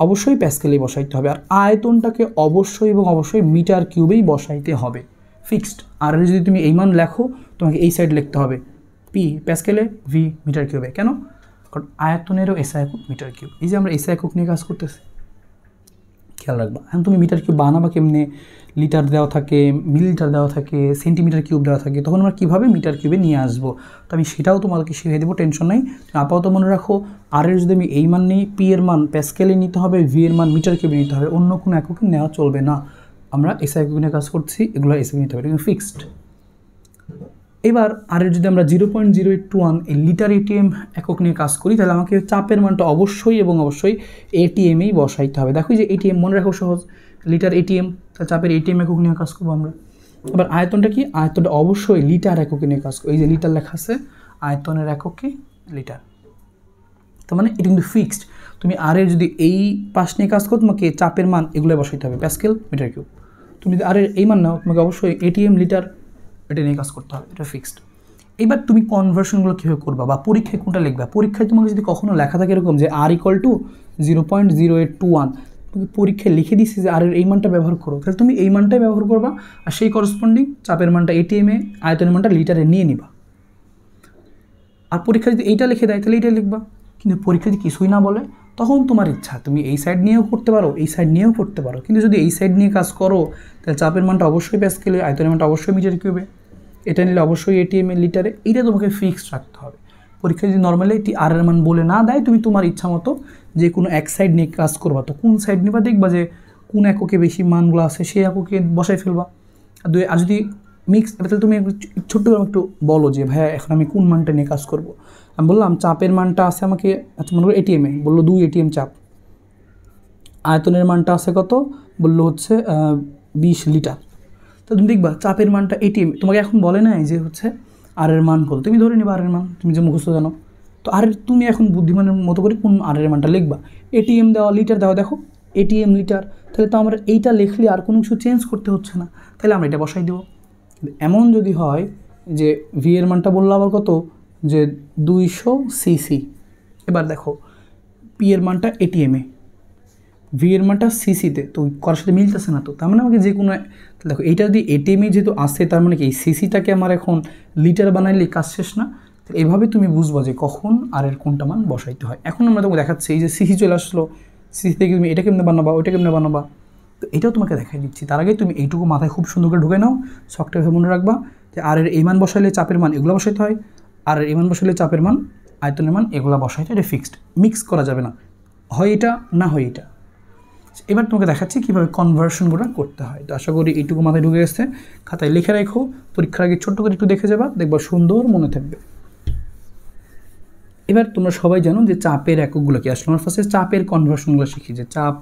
অবশ্যই প্যাসকেলেই বসাইতে হবে। আর আয়তনটাকে অবশ্যই এবং অবশ্যই মিটার কিউবেই বসাইতে হবে, ফিক্সড। আর যদি তুমি এই মান লেখো, তোমাকে এই সাইড লিখতে হবে পি প্যাসকেলে, ভি মিটার কিউবে। কেন? কারণ আয়তনেরও এসআই একক মিটার কিউব। এই যে আমরা এসআই একক নিয়ে কাজ করতেছি, খেয়াল রাখবা। এখন তুমি মিটার কিউব বানাবা কেমনে, লিটার দেওয়া থাকে, মিলিলিটার দেওয়া থাকে, সেন্টিমিটার কিউব দেওয়া থাকে, তখন আমরা কীভাবে মিটার কিউবে নিয়ে আসবো, তো আমি সেটাও তোমাকে শিখিয়ে দেবো, টেনশন নেই। আপাতত মনে রাখো, আর এর যদি আমি এই মান নিই, পি এর মান প্যাসকেলে নিতে হবে, ভি এর মান মিটার কিউবে নিতে হবে, অন্য কোনো এককে নেওয়া চলবে না। আমরা এসআই একক নিয়ে কাজ করছি, এগুলো এসআই নিতে হবে, কিন্তু ফিক্সড। এবার আর যদি আমরা 0.0821 এই লিটার এটিএম একক নিয়ে কাজ করি, তাহলে আমাকে চাপের মানটা অবশ্যই এবং অবশ্যই এটিএমেই বসাইতে হবে। দেখো যে এটিএম মনে রাখো সহজ, লিটার এটিএম, তাহলে চাপের এটিএম একক নিয়ে কাজ করবো আমরা। এবার আয়তনটা কি, আয়তনটা অবশ্যই লিটার এককে নিয়ে কাজ করবো। এই যে লিটার লেখা আছে, আয়তনের একক কি লিটার। তো মানে এটা কিন্তু ফিক্সড। তুমি আর এর যদি এই পাশ নিয়ে কাজ করো, তোমাকে চাপের মান এগুলো বসাইতে হবে, প্যাসকেল মিটার কিউব। তুমি যদি আর এর এই মান নাও, তোমাকে অবশ্যই এটিএম লিটার এটা নিয়ে কাজ করতে হবে, এটা ফিক্সড। এবার তুমি কনভার্সনগুলো কীভাবে করবা বা পরীক্ষায় কোনটা লিখবা। পরীক্ষায় তোমাকে যদি কখনো লেখা থাকে এরকম যে আর = 0.0821, তুমি পরীক্ষায় লিখে দিচ্ছি যে আর এর এই মানটা ব্যবহার করো, তাহলে তুমি এই মানটাই ব্যবহার করবা, আর সেই করসপন্ডিং চাপের মানটা এটিএমে, আয়তনের মানটা লিটারে নিয়ে নিবা। আর পরীক্ষা যদি এইটা লিখে দেয় তাহলে এইটাই লিখবা। কিন্তু পরীক্ষা যদি কিছুই না বলে, তখন তোমার ইচ্ছা, তুমি এই সাইড নিয়েও করতে পারো, এই সাইড নিয়েও করতে পারো। কিন্তু যদি এই সাইড নিয়ে কাজ করো, তাহলে চাপের মানটা অবশ্যই প্যাসকেলে, আয়তনের মানটা অবশ্যই মিটার কিউবে। এটা নিলে অবশ্যই এটিএম এর লিটারে, এইটা তোমাকে ফিক্সড রাখতে হবে। পরীক্ষা যদি নর্মালি এটি আর এর মান বলে না দেয়, তুমি তোমার ইচ্ছা মতো যে কোনো এক সাইড নিয়ে কাজ করবা। তো কোন সাইড নিবা দেখবা যে কোন এককে বেশি মানগুলো আছে সেই এককে বসাই ফেলবা। আর যদি মিক্স, তাহলে তুমি ছোট্ট করে একটু বলো যে ভাইয়া এখন আমি কোন মানটা নিয়ে কাজ করব। আমি বললাম চাপের মানটা আছে আমাকে, আচ্ছা মনে করো এটিএমে, বললো 2 এটিএম চাপ। আয়তনের মানটা আছে কত, বললো হচ্ছে 20 লিটার। তো তুমি দেখবা চাপের মানটা এটিএম তোমাকে এখন বলে নাই যে হচ্ছে আর এর মান কত, তুমি ধরে নিবা আর এর মান, তুমি যে মুখস্থ জানো। তো আর তুমি এখন বুদ্ধিমানের মতো করে কোন আর এর মানটা লিখবা। এটিএম দেওয়া, লিটার দেওয়া, দেখো এটিএম লিটার, তাহলে তো আমরা এইটা লিখলে আর কোনো কিছু চেঞ্জ করতে হচ্ছে না, তাহলে আমরা এটা বসাই দেবো। এমন যদি হয় যে ভি এর মানটা বললো আবার কত, যে 200 সিসি। এবার দেখো পি এর মানটা এটিএমে, ভি এর মানটা সিসিতে, তো করার সাথে মিলতেছে না। তো তার মানে আমাকে যে কোনো, দেখো এইটা যদি এটিএমে যেহেতু আসে, তার মানে কি এই সিসিটাকে আমার এখন লিটার বানাইলে কাজ শেষ না। তো এইভাবে তুমি বুঝবো যে কখন আর এর কোনটা মান বসাইতে হয়। এখন আমরা তোমাকে দেখাচ্ছি এই যে সিসি চলে আসলো, সিসি থেকে তুমি এটা কেমনে বানাবা, ওইটা কেমনে বানাবা, তো এটাও তোমাকে দেখাই দিচ্ছি। তার আগে তুমি এইটুকু মাথায় খুব সুন্দর করে ঢুকে নাও, শখটা মনে রাখবা যে আর এর এই মান বসাইলে চাপের মান এগুলো বসাইতে হয়, আর এই মান বসাইলে চাপের মান আয়তনের মান এগুলো বসাইতে হয়। এটা ফিক্সড, মিক্স করা যাবে না, হয় এটা না হয় এটা। এবার তোমাকে দেখাচ্ছি কীভাবে কনভার্সনগুলো করতে হয়। তো আশা করি এইটুকু মাথায় ঢুকে গেছে, খাতায় লিখে রাখো, পরীক্ষার আগে ছোট্ট করে একটু দেখে যাবা, দেখবা সুন্দর মনে থাকবে। এবার তোমরা সবাই জানো যে চাপের এককগুলো কি, আসলে আমরা ফার্স্টে চাপের কনভার্সনগুলো শিখি। যে চাপ,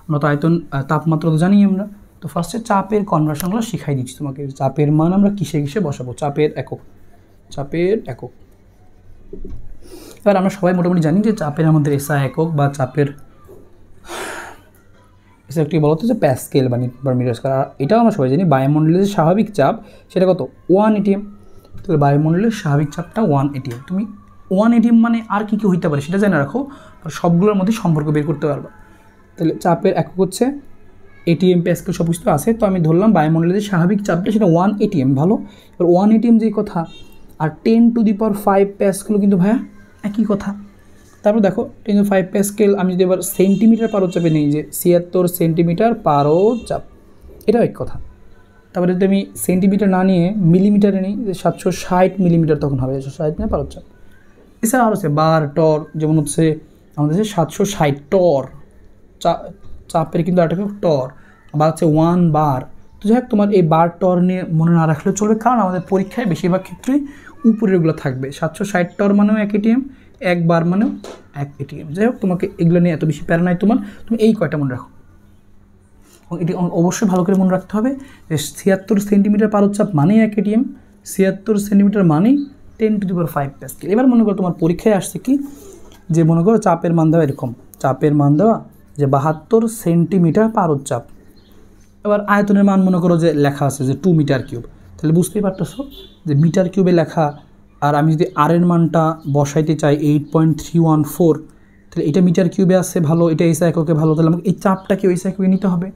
আমরা তো আয়তন তাপমাত্রা তো জানি আমরা, তো ফার্স্টে চাপের কনভার্সনগুলো শিখাই দিচ্ছি তোমাকে। চাপের মান আমরা কিসে কিসে বসাবো, চাপের একক, চাপের একক। এবার আমরা সবাই মোটামুটি জানি যে চাপের আমাদের এসআই একক বা চাপের এসে একটি বলতো যে প্যাসকেল বা মিটার স্কয়ার। এটাও আমরা সবাই জানি বায়ুমণ্ডলের যে স্বাভাবিক চাপ সেটা কত, 1 এটিএম। তাহলে বায়ুমণ্ডলের স্বাভাবিক চাপটা 1 এটিএম। তুমি 1 এটিএম মানে আর কী কী হইতে পারে সেটা জেনে রাখো, সবগুলোর মধ্যে সম্পর্ক বের করতে পারবা। তাহলে চাপের একক হচ্ছে এটিএম, প্যাসকেল সব কিছু আছে। তো আমি ধরলাম বায়ুমণ্ডলের যে স্বাভাবিক চাপটা সেটা 1 এটিএম। ভালো, এবার 1 এটিএম যেই কথা, আর 10⁵ প্যাসকেল কিন্তু ভাইয়া একই কথা। তারপর দেখো 10⁵ প্যাসকেল আমি যদি এবার সেন্টিমিটার পারদ-চাপে নেই, যে 76 সেন্টিমিটার পারদ-চাপ, এটাও এক কথা। তারপরে যদি আমি সেন্টিমিটার না নিয়ে মিলিমিটারে নিই, যে 760 মিলিমিটার, তখন হবে 760 না পারদ-চাপ। এছাড়া আরও আছে বার, টর, যেমন হচ্ছে আমাদের যে 760 টর, চাপের কিন্তু একটা টর, বা হচ্ছে 1 বার। তো যাই হোক, তোমার এই বার টর নিয়ে মনে না রাখলেও চলবে, কারণ আমাদের পরীক্ষায় বেশিরভাগ ক্ষেত্রেই উপরেরগুলো থাকবে। 760 টর মানেও 1 এটিএম, 1 বার মানেও 1 এটিএম। যাই হোক, তোমাকে এগুলো নিয়ে এত বেশি প্যারা নাই তোমার, তুমি এই কয়টা মনে রাখো। এবং এটি অবশ্যই ভালো করে মনে রাখতে হবে যে 76 সেন্টিমিটার পারদ-চাপ মানেই 1 এটিএম, 76 সেন্টিমিটার মানেই 10⁵ প্যাসকেল। এবার মনে করো তোমার পরীক্ষায় আসছে কি, যে মনে করো চাপের মান দেওয়া এরকম, চাপের মান দেওয়া যে 72 সেন্টিমিটার পারদ-চাপ। এবার আয়তনের মান মনে করো যে লেখা আছে যে 2 মিটার কিউব। তাহলে বুঝতেই পারতেছো যে মিটার কিউবে লেখা, আর আমি যদি আর এর মানটা বসাইতে চাই 8.314, তাহলে এটা মিটার কিউবে আসছে, ভালো, এটা এসআই এককে ভালো। তাহলে আমাকে এই চাপটাকে ওই এসআই এককে নিতে হবে,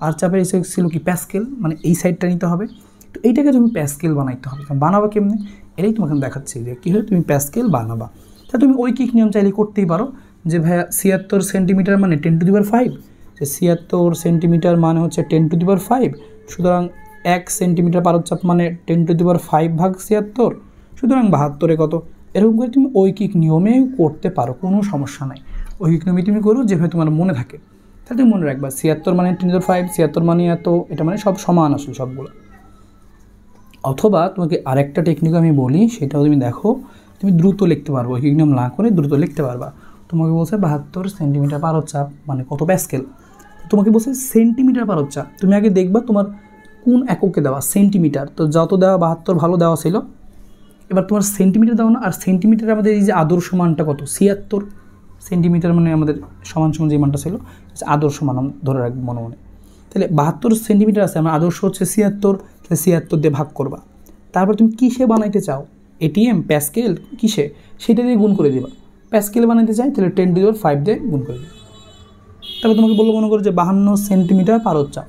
আর চাপের এসআই ছিল কি প্যাসকেল, মানে এই সাইডটা নিতে হবে। তো এইটাকে তুমি প্যাসকেল বানাইতে হবে। বানাবা কেমনি, এটাই তোমাকে দেখাচ্ছি যে কীভাবে তুমি প্যাসকেল বানাবা। তা তুমি ঐকিক নিয়ম চাইলে করতেই পারো, যে ভাইয়া 76 সেন্টিমিটার মানে 10⁵, যে 76 সেন্টিমিটার মানে হচ্ছে 10⁵, সুতরাং 1 সেন্টিমিটার পারদ-চাপ মানে 10⁵/76, সুতরাং 72 কত। এরকম করে তুমি ঐকিক নিয়মে করতে পারো, কোনো সমস্যা নাই। ঐকিক নিয়মে তুমি করো যেভাবে তোমার মনে থাকে। তাহলে তুমি মনে রাখবা 76 মানে 10⁵, 76 মানে এত, এটা মানে সব সমান আসলে সবগুলো। অথবা তোমাকে আরেকটা টেকনিক আমি বলি, সেটাও তুমি দেখো, তুমি দ্রুত লিখতে পারবো, ঐকিক নিয়ম না করে দ্রুত লিখতে পারবা। তোমাকে বলছে 72 সেন্টিমিটার পারদ-চাপ মানে কত প্যাসকেল। তোমাকে বলছে সেন্টিমিটার পারদ-চাপ, তুমি আগে দেখবা তোমার কোন এককে দেওয়া, সেন্টিমিটার। তো যত দেওয়া 72 ভালো দেওয়া ছিল, এবার তোমার সেন্টিমিটার দাও না। আর সেন্টিমিটার আমাদের এই যে আদর্শ মানটা কত, 76 সেন্টিমিটার মানে আমাদের সমান সমান যে মানটা ছিল আদর্শ মান ধরে রাখবো মনে মনে। তাহলে 72 সেন্টিমিটার আছে, আমার আদর্শ হচ্ছে 76, তাহলে 76 দিয়ে ভাগ করবা। তারপর তুমি কিসে বানাইতে চাও, এটিএম, প্যাসকেল, কিসে, সেটা দিয়ে গুণ করে দেবা। প্যাসকেল বানাইতে চাই তাহলে 10⁵ দিয়ে গুণ করে দেবা। তারপর তোমাকে বললো মনে করো যে 52 সেন্টিমিটার পারদ-চাপ,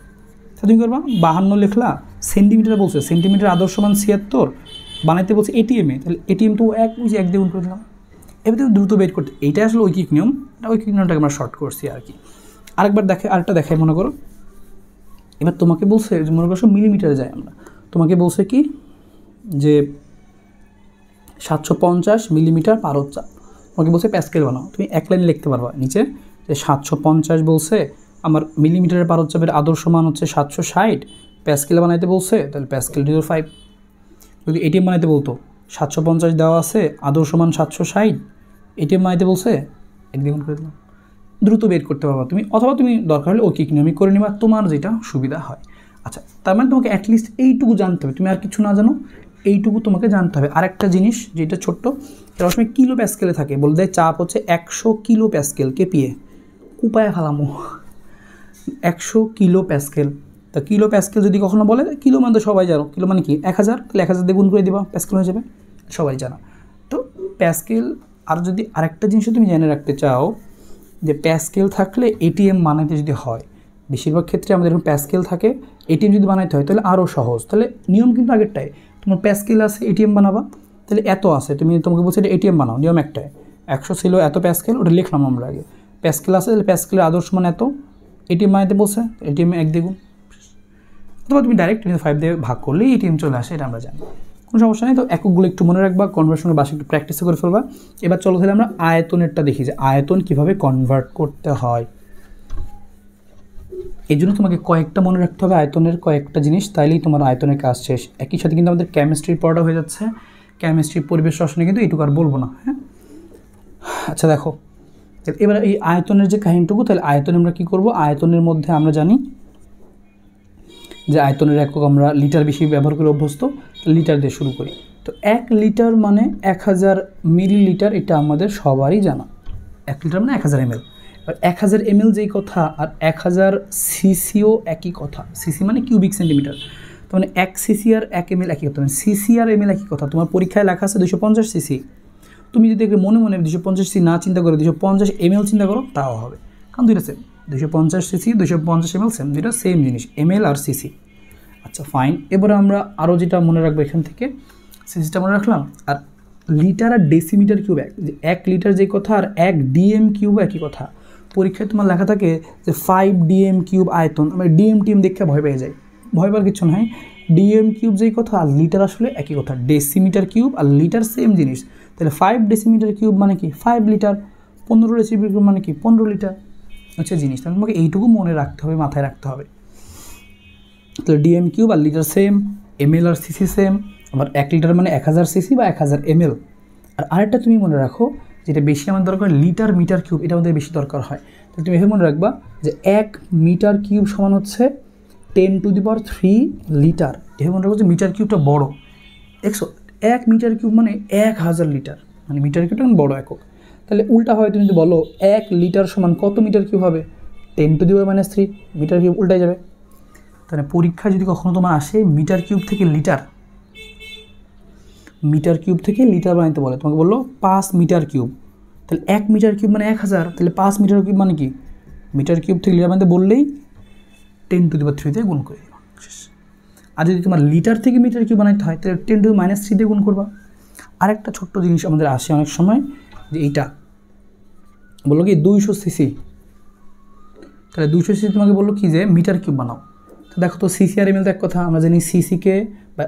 তাহলে তুমি করবা 52 লিখলা, সেন্টিমিটার বলছে, সেন্টিমিটার আদর্শ মান 76, বানাইতে বলছে এটিএমে, তাহলে এটিএম তো 1 দিয়ে গুণ করে দিলাম। এবার তুমি দ্রুত বের করতে, এইটা আসলে ঐকিক নিয়ম, ঐকিক নিয়মটাকে আমরা শর্ট করছি আর কি। আরেকবার আরেকটা দেখাই মনে করো। এবার তোমাকে বলছে যে মনে করো মিলিমিটারে যাই আমরা, তোমাকে বলছে কি যে 750 মিলিমিটার পারদ চাপ, তোমাকে বলছে প্যাসকেল বানাও, তুমি এক লাইনে লিখতে পারবা নিচে যে 750 বলছে, আমার মিলিমিটারের পারদ চাপের আদর্শ মান হচ্ছে 760, প্যাসকেল বানাইতে বলছে, তাহলে প্যাসকেল ডিভাইড 5। যদি এটিএম বানাইতে বলতো 750 দেওয়া আছে, আদর্শ মান 760, এটিএম বানাইতে বলছে, এক দ্বিগুণ করে দিলাম, দ্রুত বের করতে পারবা তুমি, অথবা তুমি দরকার হলে ওকে নিয়মিক করে নিবা, তোমার যেটা সুবিধা হয়। আচ্ছা, তার মানে তোমাকে অ্যাটলিস্ট এইটুকু জানতে হবে, তুমি আর কিছু না জানো, এইটুকু তোমাকে জানতে হবে। আরেকটা জিনিস যেটা ছোট্ট, এটা সময় কিলো প্যাসকেলে থাকে, বলে দেয় চাপ হচ্ছে 100 কিলো প্যাসকেল কেপিএ, উপায় ফালামো 100 কিলো প্যাসকেল। তা কিলো প্যাসকেল যদি কখনো বলে, কিলো মানে তো সবাই জানো, কিলো মানে কি 1000, তাহলে 1000 দিয়ে গুণ করে দিবা, প্যাসকেল হয়ে যাবে, সবাই জানো। তো প্যাসকেল, আর যদি আরেকটা জিনিস তুমি জেনে রাখতে চাও যে প্যাসকেল থাকলে এটিএম বানাইতে যদি হয়, বেশিরভাগ ক্ষেত্রে আমাদের এরকম প্যাসকেল থাকে, এটিএম যদি বানাইতে হয় তাহলে আরও সহজ। তাহলে নিয়ম কিন্তু আগেরটাই, তোমার প্যাসকেল আছে এটিএম বানাবা, তাহলে এত আছে, তুমি তোমাকে বলছো এটা এটিএম বানাও, নিয়ম একটাই, 100 ছিল এত প্যাসকেল, ওটা লিখলাম আমরা আগে, প্যাসকেল আছে, তাহলে প্যাসকেলের আদর্শ মান এত, এটিএম বানাইতে বলছে, এটিএম এক দ্বিগুণ, অথবা তুমি ডাইরেক্ট 5 দিয়ে ভাগ করলেই এটিএম চলে আসে, এটা আমরা জানি, কোনো সমস্যা নেই। তো এককগুলো একটু মনে রাখবা, কনভার্সনের বাসে একটু প্র্যাকটিস করে ফেলবা। এবার চলো তাহলে আমরা আয়তনেরটা দেখি যে আয়তন কীভাবে কনভার্ট করতে হয়। এই জন্য তোমাকে কয়েকটা মনে রাখতে হবে, আয়তনের কয়েকটা জিনিস, তাইলেই তোমার আয়তনের কাজ শেষ। একই সাথে কিন্তু আমাদের কেমিস্ট্রির পড়াটা হয়ে যাচ্ছে, কেমিস্ট্রির পরিবেশ রসায়নে কিন্তু এইটুকু আর বলবো না, হ্যাঁ। আচ্ছা দেখো, এবার এই আয়তনের যে কাহিনীটুকু, তাহলে আয়তনে আমরা কী করবো, আয়তনের মধ্যে আমরা জানি যে আয়তনের একক আমরা লিটার বেশি ব্যবহার করে অভ্যস্ত, লিটার দিয়ে শুরু করি। তো 1 লিটার মানে 1000 মিলিলিটার, এটা আমাদের সবারই জানা, 1 লিটার মানে 1000 ml। এবার 1000 ml যেই কথা, আর 1000 সিসিও একই কথা, সিসি মানে কিউবিক সেন্টিমিটার, তো মানে 1 সিসি আর 1 ml একই কথা, মানে সিসি আর ml একই কথা। তোমার পরীক্ষায় লেখা আছে 250 সিসি, তুমি যদি মনে মনে 250 সিসি না চিন্তা করে 250 ml চিন্তা করো, তাও হবে, কারণ দুইটা সেম, 250 সিসি 250 ml সেম, দুইটা সেম জিনিস, ml আর সিসি। আচ্ছা ফাইন, এবারে আমরা আরও যেটা মনে রাখবো এখান থেকে, সিসিটা মনে রাখলাম, আর লিটার আর ডেসিমিটার কিউব এক, যে 1 লিটার যেই কথা আর 1 ডিএম কিউব একই কথা। পরীক্ষায় তোমার লেখা থাকে যে 5 ডিএম কিউব আয়তন, আমরা ডিএম টিএম দেখে ভয় পেয়ে যাই, ভয় পাওয়ার কিছু নাই, ডিএম কিউব যেই কথা আর লিটার আসলে একই কথা, ডেসিমিটার কিউব আর লিটার সেম জিনিস, তাহলে 5 ডেসিমিটার কিউব মানে কি 5 লিটার, 15 ডেসিমিটার কিউব মানে কি 15 লিটার হচ্ছে জিনিস। তাহলে তোমাকে এইটুকু মনে রাখতে হবে, মাথায় রাখতে হবে। তাহলে ডিএম কিউব আর লিটার সেম, এমএল আর সিসি সেম, আবার 1 লিটার মানে 1000 সিসি বা 1000 ml। আর আরেকটা তুমি মনে রাখো, যেটা বেশি আমাদের দরকার, লিটার মিটার কিউব, এটা আমাদের বেশি দরকার হয়। তাহলে তুমি এভাবে মনে রাখবা যে 1 মিটার কিউব সমান হচ্ছে 10⁻³ লিটার। এভাবে মনে রাখবো যে মিটার কিউবটা বড়, 1 মিটার কিউব মানে 1000 লিটার, মানে মিটার কিউবটা বড় একক। তাহলে উল্টা হয়, তুমি যদি বলো 1 লিটার সমান কত মিটার কিউব হবে, 10⁻³ মিটার কিউব, উল্টাই যাবে। তাহলে পরীক্ষা যদি কখনো তোমার আসে মিটার কিউব থেকে লিটার, মিটার কিউব থেকে লিটার বানাইতে বলে, তোমাকে বললো 5 মিটার কিউব, তাহলে 1 মিটার কিউব মানে 1000, তাহলে 5 মিটার কিউব মানে কি, মিটার কিউব থেকে লিটার বানাইতে বললেই 10⁻³ দিয়ে গুণ করে দেবা, শেষ। আর যদি তোমার লিটার থেকে মিটার কিউব বানাইতে হয়, তাহলে 10⁻³ দিয়ে গুণ করবা। আরেকটা ছোট্ট জিনিস আমাদের আসে অনেক সময়, যে এইটা বললো কি 200 সিসি, তাহলে 200 সিসি তোমাকে বললো কি যে মিটার কিউব বানাও। তো দেখো তো সিসি আর এমএল তো এক কথা, আমরা জানি সিসিকে বা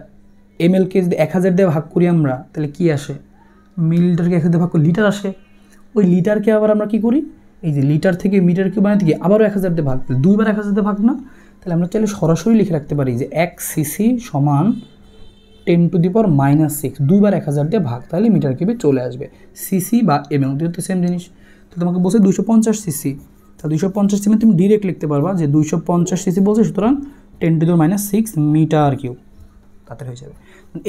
এমএলকে যদি 1000 দিয়ে ভাগ করি আমরা, তাহলে কি আসে, মিলিলিটারকে 1000 দিয়ে ভাগ করি লিটার আসে। ওই লিটারকে আবার আমরা কি করি, এই যে লিটার থেকে মিটার কিউব বানাইতে গিয়ে আবারও 1000 দিয়ে ভাগ, দুইবার 1000 দিয়ে ভাগ না, তাহলে আমরা চাইলে সরাসরি লিখে রাখতে পারি যে 1 সিসি সমান 10⁻⁻6, দুইবার 1000 দিয়ে ভাগ, তাহলে মিটার কিউবে চলে আসবে। সিসি বা এমএল দুটো তো সেম জিনিস। তো তোমাকে বলছে 250 সিসি, তা 250 সিসি তুমি ডিরেক্ট লিখতে পারবা যে 250 সিসি বলছে, সুতরাং 10⁻⁶ মিটার কিউব, তাতে হয়ে যাবে।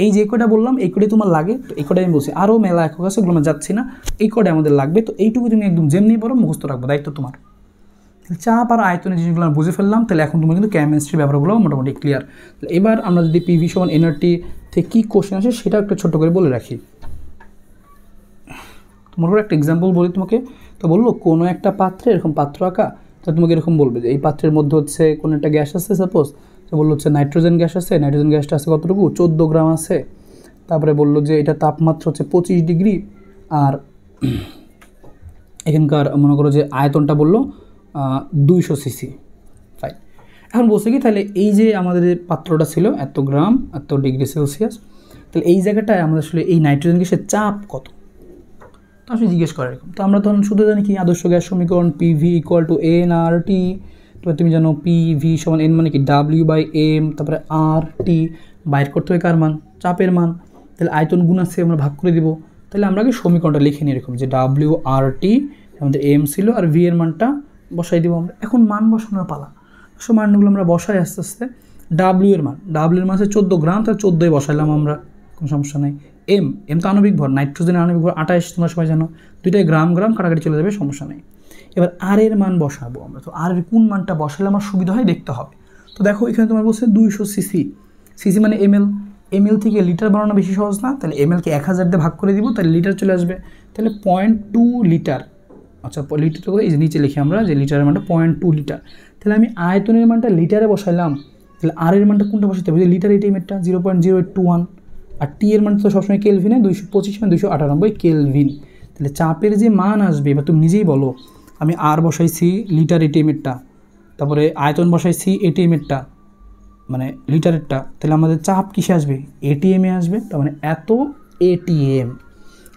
এই যে কটা বললাম এই কটাই তোমার লাগে, তো এই কটাই আমি বলছি, আরও মেলা একক আছে, ওগুলো আমরা যাচ্ছি না, এই কটাই আমাদের লাগবে। তো এইটুকু তুমি একদম যেমনি পারো মুখস্থ রাখবো, দায়িত্ব তোমার। চাপ আর আয়তনের জিনিসগুলো আমরা বুঝে ফেললাম, তাহলে এখন তোমার কিন্তু কেমিস্ট্রি ব্যাপারগুলো মোটামুটি ক্লিয়ার। এবার আমরা যদি পিভি সমান এনআরটি থেকে কী কোশ্চেন আসে সেটা একটু ছোট্ট করে বলে রাখি। তোমার একটা এক্সাম্পল বলি তোমাকে, তো বললো কোনো একটা পাত্রে এরকম পাত্র আঁকা, তো তোমাকে এরকম বলবে যে এই পাত্রের মধ্যে হচ্ছে কোনো একটা গ্যাস আছে, সাপোজ তো বললো হচ্ছে নাইট্রোজেন গ্যাস আছে, নাইট্রোজেন গ্যাসটা আছে কতটুকু 14 গ্রাম আছে। তারপরে বললো যে এটা তাপমাত্রা হচ্ছে 25 ডিগ্রি, আর এখানকার মনে করো যে আয়তনটা বললো 200 সিসি। ফাইন, এখন বলছে কি তাহলে এই যে আমাদের পাত্রটা ছিল এত গ্রাম এত ডিগ্রি সেলসিয়াস, তাহলে এই জায়গাটায় আমাদের আসলে এই নাইট্রোজেন গ্যাসের চাপ কত তো আসলে জিজ্ঞেস করে এরকম। তো আমরা তখন শুধু জানি কি আদর্শ গ্যাস সমীকরণ পিভি ইকুয়াল টু এন আর টি। তো তুমি জানো পিভি সমান এন মানে কি ডাব্লিউ বাই এম, তারপরে আর টি বাইর করতে হবে কার মান, চাপের মান। তাহলে আয়তন গুণ আছে আমরা ভাগ করে দিব। তাহলে আমরা আগে সমীকরণটা লিখে নিই এরকম যে ডাব্লিউ আর টি আমাদের এম ছিল আর ভি এর মানটা বসাই দিব আমরা। এখন মান বসানোর পালা। সব মানগুলো আমরা বসাই আস্তে আস্তে। ডাব্লিউ এর মান আছে 14 গ্রাম, তার 14ই বসাইলাম আমরা, কোনো সমস্যা নেই। এম তো আণবিক ভর, নাইট্রোজেনের আণবিক ভর 28, তোমরা সবাই জানো, দুইটাই গ্রাম গ্রাম কাটাকাটি চলে যাবে, সমস্যা নেই। এবার আর এর মান বসাবো আমরা। তো আর এর কোন মানটা বসালে আমার সুবিধা হয় দেখতে হবে। তো দেখো এখানে তোমার বলছে 200 সিসি, সিসি মানে এমএল থেকে লিটার বানানো বেশি সহজ না? তাহলে এমএলকে 1000 দিয়ে ভাগ করে দিব, তাহলে লিটার চলে আসবে। তাহলে 0.2 লিটার, আচ্ছা লিটার তো এই যে নিচে লিখি আমরা যে লিটারের মানটা 0.2 লিটার। তাহলে আমি আয়তনের মানটা লিটারে বসাইলাম, তাহলে আর এর মানটা কোনটা বসাতে হবে? লিটার এটিএমেরটা 0.0821, আর টি এর মান তো সবসময় কেলভিনে 225 মানে 298 কেলভিন। তাহলে চাপের যে মান আসবে, এবার তুমি নিজেই বলো, আমি আর বসাইছি লিটার এটিএমেরটা, তারপরে আয়তন বসাইছি এটিএমেরটা মানে লিটারেরটা, তাহলে আমাদের চাপ কিসে আসবে? এটিএমে আসবে। তার মানে এত এটিএম।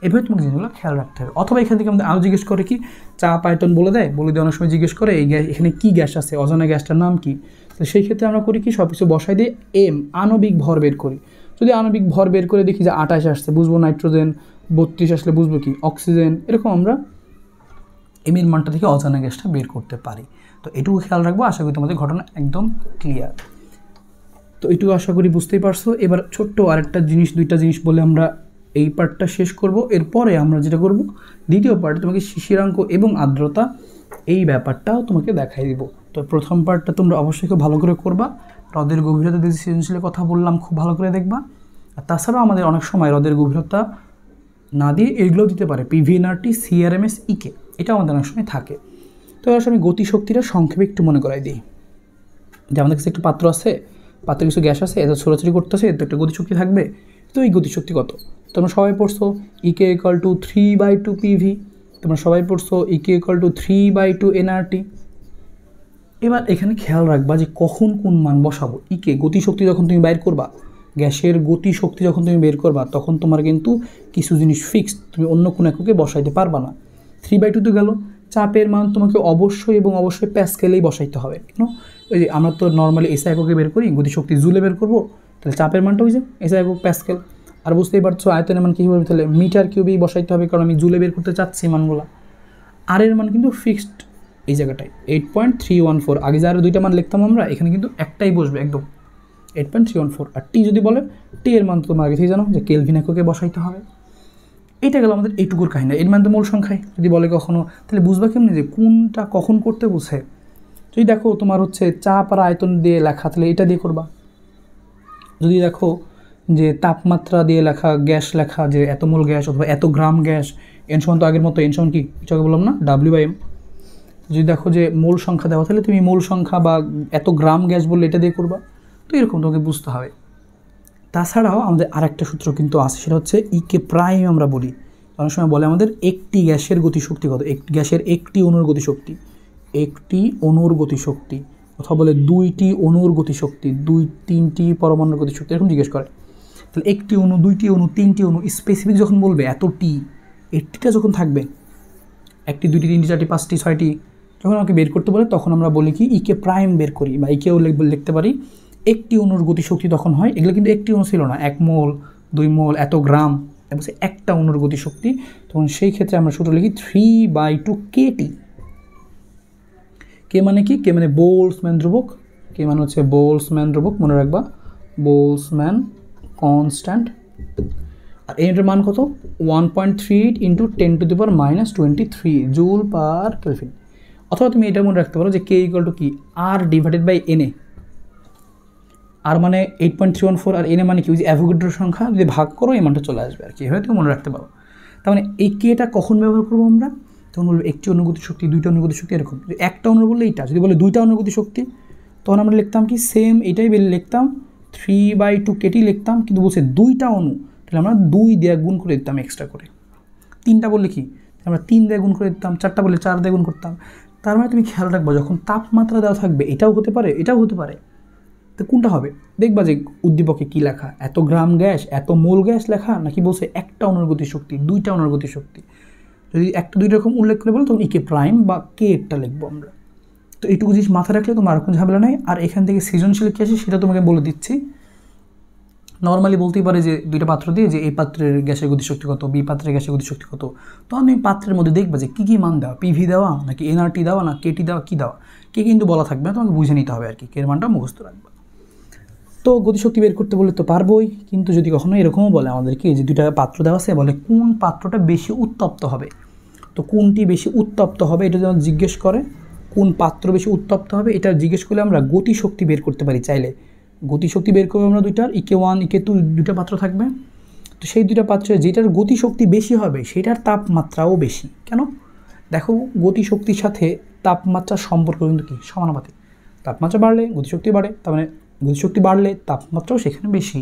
এভাবে তোমাকে জিনিসগুলো খেয়াল রাখতে হবে। অথবা এখান থেকে আমাদের আরও জিজ্ঞেস করে কি চাপ আয়তন বলে দেয়, অনেক সময় জিজ্ঞেস করে এই গ্যাস এখানে কী গ্যাস আছে, অজানা গ্যাসটার নাম কি। তো সেই ক্ষেত্রে আমরা করি কি সব কিছু বসাই দিয়ে এম আণবিক ভর বের করি। যদি আণবিক ভর বের করে দেখি যে 28 আসছে, বুঝবো নাইট্রোজেন, 32 আসলে বুঝবো কি অক্সিজেন, এরকম আমরা এমির মানটা থেকে অজানা গ্যাসটা বের করতে পারি। তো এটুকু খেয়াল রাখবো। আশা করি তোমাদের ঘটনা একদম ক্লিয়ার। তো এইটুকু আশা করি বুঝতেই পারছো। এবার ছোট্ট আরেকটা জিনিস, দুইটা জিনিস বলে আমরা এই পার্টটা শেষ করব। এরপরে আমরা যেটা করব দ্বিতীয় পার্টে তোমাকে শিশিরাঙ্ক এবং আর্দ্রতা এই ব্যাপারটাও তোমাকে দেখাই দিব। তো প্রথম পার্টটা তোমরা অবশ্যই খুব ভালো করে করবা। হ্রদের গভীরতা দিয়ে সৃজনশীলের কথা বললাম, খুব ভালো করে দেখবা। আর তাছাড়াও আমাদের অনেক সময় হ্রদের গভীরতা না দিয়ে এগুলোও দিতে পারে, পিভিএনআরটি, সিআরএমএস, ইকে, এটা আমাদের অনেক সময় থাকে। তো আসলে আমি গতিশক্তিটা সংক্ষেপে একটু মনে করাই দিই যে আমাদের কাছে একটা পাত্র আছে, পাত্রে কিছু গ্যাস আছে, এত ছোড়াছড়ি করতেছে, এত একটা গতিশক্তি থাকবে। তো এই গতিশক্তি কত তোমরা সবাই পড়ছো? ইকে ইকুয়াল টু 3/2 পিভি। তোমরা সবাই পড়ছো ইকে ইকুয়াল টু 3/2 এনআরটি। এবার এখানে খেয়াল রাখবা যে কখন কোন মান বসাবো। ইকে গতিশক্তি যখন তুমি বাইর করবা, গ্যাসের গতিশক্তি যখন তুমি বের করবা, তখন তোমার কিন্তু কিছু জিনিস ফিক্সড, তুমি অন্য কোনো এককে বসাইতে পারবা না। 3/2 তো গেল। চাপের মান তোমাকে অবশ্যই এবং অবশ্যই প্যাসকেলেই বসাইতে হবে। কেন? ওই যে আমরা তো নর্মালি এসআই এককে বের করি, গতিশক্তি জুলে বের করবো, তাহলে চাপের মানটা ওই যে এসআই একক প্যাসকেল। আর বুঝতেই পারছো আয়তনের মান কী হবে, তাহলে মিটার কিউবেই বসাইতে হবে, কারণ আমি জুলে বের করতে চাচ্ছি মানগুলো। আর এর মান কিন্তু ফিক্সড এই জায়গাটায় 8.314। আগে যার দুইটা মান লিখতাম আমরা, এখানে কিন্তু একটাই বসবে একদম 8.314। আর টি যদি বলে, টি এর মান তো তোমরা আগে থেকে জানো যে কেলভিন এককে বসাইতে হবে। এইটা গেল আমাদের এইটুকুর কাহিনী। এর মান তো মূল সংখ্যায় যদি বলে কখনো, তাহলে বুঝবা কেমনি যে কোনটা কখন করতে বুঝে। যদি দেখো তোমার হচ্ছে চাপ আর আয়তন দিয়ে লেখা, তাহলে এটা দিয়ে করবা। যদি দেখো যে তাপমাত্রা দিয়ে লেখা, গ্যাস লেখা, যে এত মোল গ্যাস অথবা এত গ্রাম গ্যাস, এন সমান তো আগের মতো, এন সমান কি এটাকে বললাম না W/M। যদি দেখো যে মোল সংখ্যা দেওয়া, তাহলে তুমি মোল সংখ্যা বা এত গ্রাম গ্যাস বললে এটা দিয়ে করবা। তো এরকম তোমাকে বুঝতে হবে। তাছাড়াও আমাদের আরেকটা সূত্র কিন্তু আছে, সেটা হচ্ছে ইকে প্রাইম আমরা বলি। অনেক সময় বলে আমাদের একটি গ্যাসের গতিশক্তি কত, গ্যাসের একটি অণুর গতিশক্তি, একটি অণুর গতিশক্তি, অথবা বলে দুইটি অণুর গতিশক্তি, 2-3টি পরমাণুর গতিশক্তি, এরকম জিজ্ঞেস করে। তাহলে একটি অণু, দুইটি অণু, 3টি অণু, স্পেসিফিক যখন বলবে এত টি, এইটিটা যখন থাকবে, 1টি 2টি 3টি 4টি 5টি 6টি যখন আমাকে বের করতে বলে, তখন আমরা বলি কি ইকে প্রাইম বের করি, বা ইকেও লিখতে পারি। একটি অণুর গতিশক্তি তখন হয়, এগুলো কিন্তু একটি অণু ছিল না, 1 মোল 2 মোল এত গ্রাম, এবং একটা অণুর গতিশক্তি, তখন সেই ক্ষেত্রে আমরা সূত্র লিখি 3/2 কেটি। কে মানে কি? কে মানে বোল্টজম্যান ধ্রুবক, কে মানে হচ্ছে বোল্টজম্যান ধ্রুবক, মনে রাখবা, বোল্টজম্যান কনস্ট্যান্ট। আর এর মান কত? 1.38 × 10⁻⁻23 জুল পার কেলভিন। অথবা তুমি এটা মনে রাখতে পারো যে কে ইকুয়াল টু কি R/NA। আর মানে 8.314, আর এনে মানে কি ওই যে অ্যাভোগাড্রো সংখ্যা, যদি ভাগ করো এই মানটা চলে আসবে আর কি। এভাবে তুমি মনে রাখতে পারো। তার মানে এই কেটা কখন ব্যবহার করবো আমরা? তখন বলবো একটি অনুগতি শক্তি, দুইটা অনুগতি শক্তি, এরকম। যদি একটা অণু বললে এইটা, যদি বলে দুইটা অনুগতি শক্তি, তখন আমরা লিখতাম কি সেম এটাই লিখতাম 3/2 কেটি লিখতাম, কিন্তু বলছে দুইটা অণু, তাহলে আমরা 2 দিয়ে গুণ করে দিতাম এক্সট্রা করে। 3টা বললে কি আমরা 3 দিয়ে গুণ করে দিতাম, 4টা বললে 4 দিয়ে গুণ করতাম। তার মানে তুমি খেয়াল রাখবো যখন তাপমাত্রা দেওয়া থাকবে, এটাও হতে পারে, এটাও হতে পারে। তো কোনটা হবে? দেখবা যে উদ্দীপকে কী লেখা, এত গ্রাম গ্যাস, এত মোল গ্যাস লেখা, নাকি বলছে একটা অণুর গতিশক্তি, দুইটা অণুর গতিশক্তি। যদি একটা দুই রকম উল্লেখ করে বলো তখন ইকে প্রাইম বা কে একটা লিখবো আমরা। তো এইটুকু জিনিস মাথায় রাখলে তোমার আর কোনো ঝামেলা নেই। আর এখান থেকে সৃজনশীল কী আছে সেটা তোমাকে বলে দিচ্ছি। নর্মালি বলতেই পারে যে দুইটা পাত্র দিয়ে যে এই পাত্রের গ্যাসের গতিশক্তি কত, বি পাত্রের গ্যাসের গতিশক্তি কত, তখন তুমি পাত্রের মধ্যে দেখবা যে কী কী মান দেওয়া, পিভি দেওয়া নাকি এনআরটি দেওয়া না কেটি দেওয়া, কী দেওয়া, কে কিন্তু বলা থাকবে না, তোমাকে বুঝে নিতে হবে আর কি, কে মানটা মুখস্থ রাখবা। তো গতিশক্তি বের করতে বলে তো পারবোই, কিন্তু যদি কখনো এরকমও বলে আমাদেরকে যে দুইটা পাত্র দেওয়া আছে, বলে কোন পাত্রটা বেশি উত্তপ্ত হবে, তো কোনটি বেশি উত্তপ্ত হবে এটা যেমন জিজ্ঞেস করে, কোন পাত্র বেশি উত্তপ্ত হবে এটা জিজ্ঞেস করলে আমরা গতিশক্তি বের করতে পারি চাইলে। গতিশক্তি বের করবো আমরা দুইটার, ইকে ওয়ান ইকে টু দুইটা পাত্র থাকবে। তো সেই দুইটা পাত্রে যেটার গতিশক্তি বেশি হবে সেটার তাপমাত্রাও বেশি। কেন? দেখো গতিশক্তির সাথে তাপমাত্রার সম্পর্ক কিন্তু কি সমানুপাতিক। তাপমাত্রা বাড়লে গতিশক্তি বাড়ে, তার মানে গতিশক্তি বাড়লে তাপমাত্রাও সেখানে বেশি।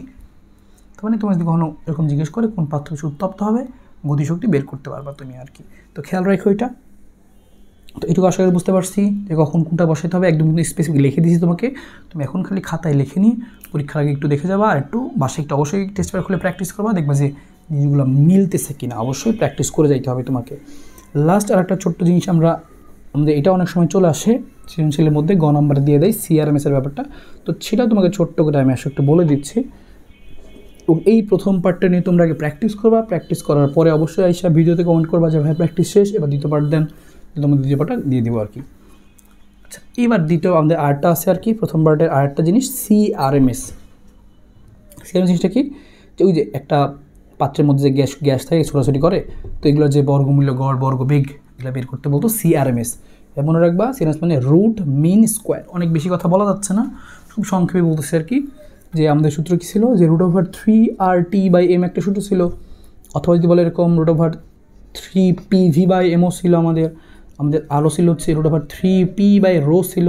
তার মানে তোমার যদি কখনো এরকম জিজ্ঞেস করে কোন পাত্র বেশি উত্তপ্ত হবে, গতিশক্তি বের করতে পারবা তুমি আর কি। তো খেয়াল রাখো এটা। তো এটুকু আশা করি বুঝতে পারছি যে কখন কোনটা বসাতে হবে, একদম কিন্তু স্পেসিফিক লিখে দিয়েছি তোমাকে। তুমি এখন খালি খাতায় লিখে নিয়ে পরীক্ষার আগে একটু দেখে যাবা, আর একটু বাসায় একটু অবশ্যই টেস্ট পেপার খুলে প্র্যাকটিস করবা, দেখবা যে জিনিসগুলো মিলতেছে কিনা। অবশ্যই প্র্যাকটিস করে যাইতে হবে তোমাকে। লাস্ট আর একটা ছোট্ট জিনিস আমাদের এটা অনেক সময় চলে আসে সৃজনশীলের মধ্যে, গ নাম্বার দিয়ে দেয় সিআরএমএসের ব্যাপারটা। তো সেটা তোমাকে ছোট্ট করে আমি আসলে একটু বলে দিচ্ছি। এবং এই প্রথম পার্টটা নিয়ে তোমরা আগে প্র্যাকটিস করবা, প্র্যাকটিস করার পরে অবশ্যই আইসা ভিডিওতে কমেন্ট করবা যে ভাই প্র্যাকটিস শেষ, এবার দ্বিতীয় পার্ট দেন, তোমাদের দ্বিতীয় পার্টটা দিয়ে দেবো আর কি। আচ্ছা, এবার দ্বিতীয় আমাদের আরেকটা আছে আর কি, প্রথম পার্টের আরেকটা জিনিস সিআরএমএস। সিআরএমএস জিনিসটা কি, যে ওই যে একটা পাত্রের মধ্যে যে গ্যাস থাকে ছোটাছুটি করে, তো এগুলো যে বর্গমূল্য গড় বর্গবেগ এগুলো বের করতে বলতো সিআরএমএস। মনে রাখবা সিআরএমএস মানে রুট মিন স্কোয়ার। অনেক বেশি কথা বলা যাচ্ছে না, খুব সংক্ষেপে বলতেছে আর কি। যে আমাদের সূত্র কী ছিল, যে √3RT/m একটা সূত্র ছিল, অথবা যদি বলে এরকম √3PV/mও ছিল আমাদের আরও ছিল হচ্ছে √3P/ρ ছিল।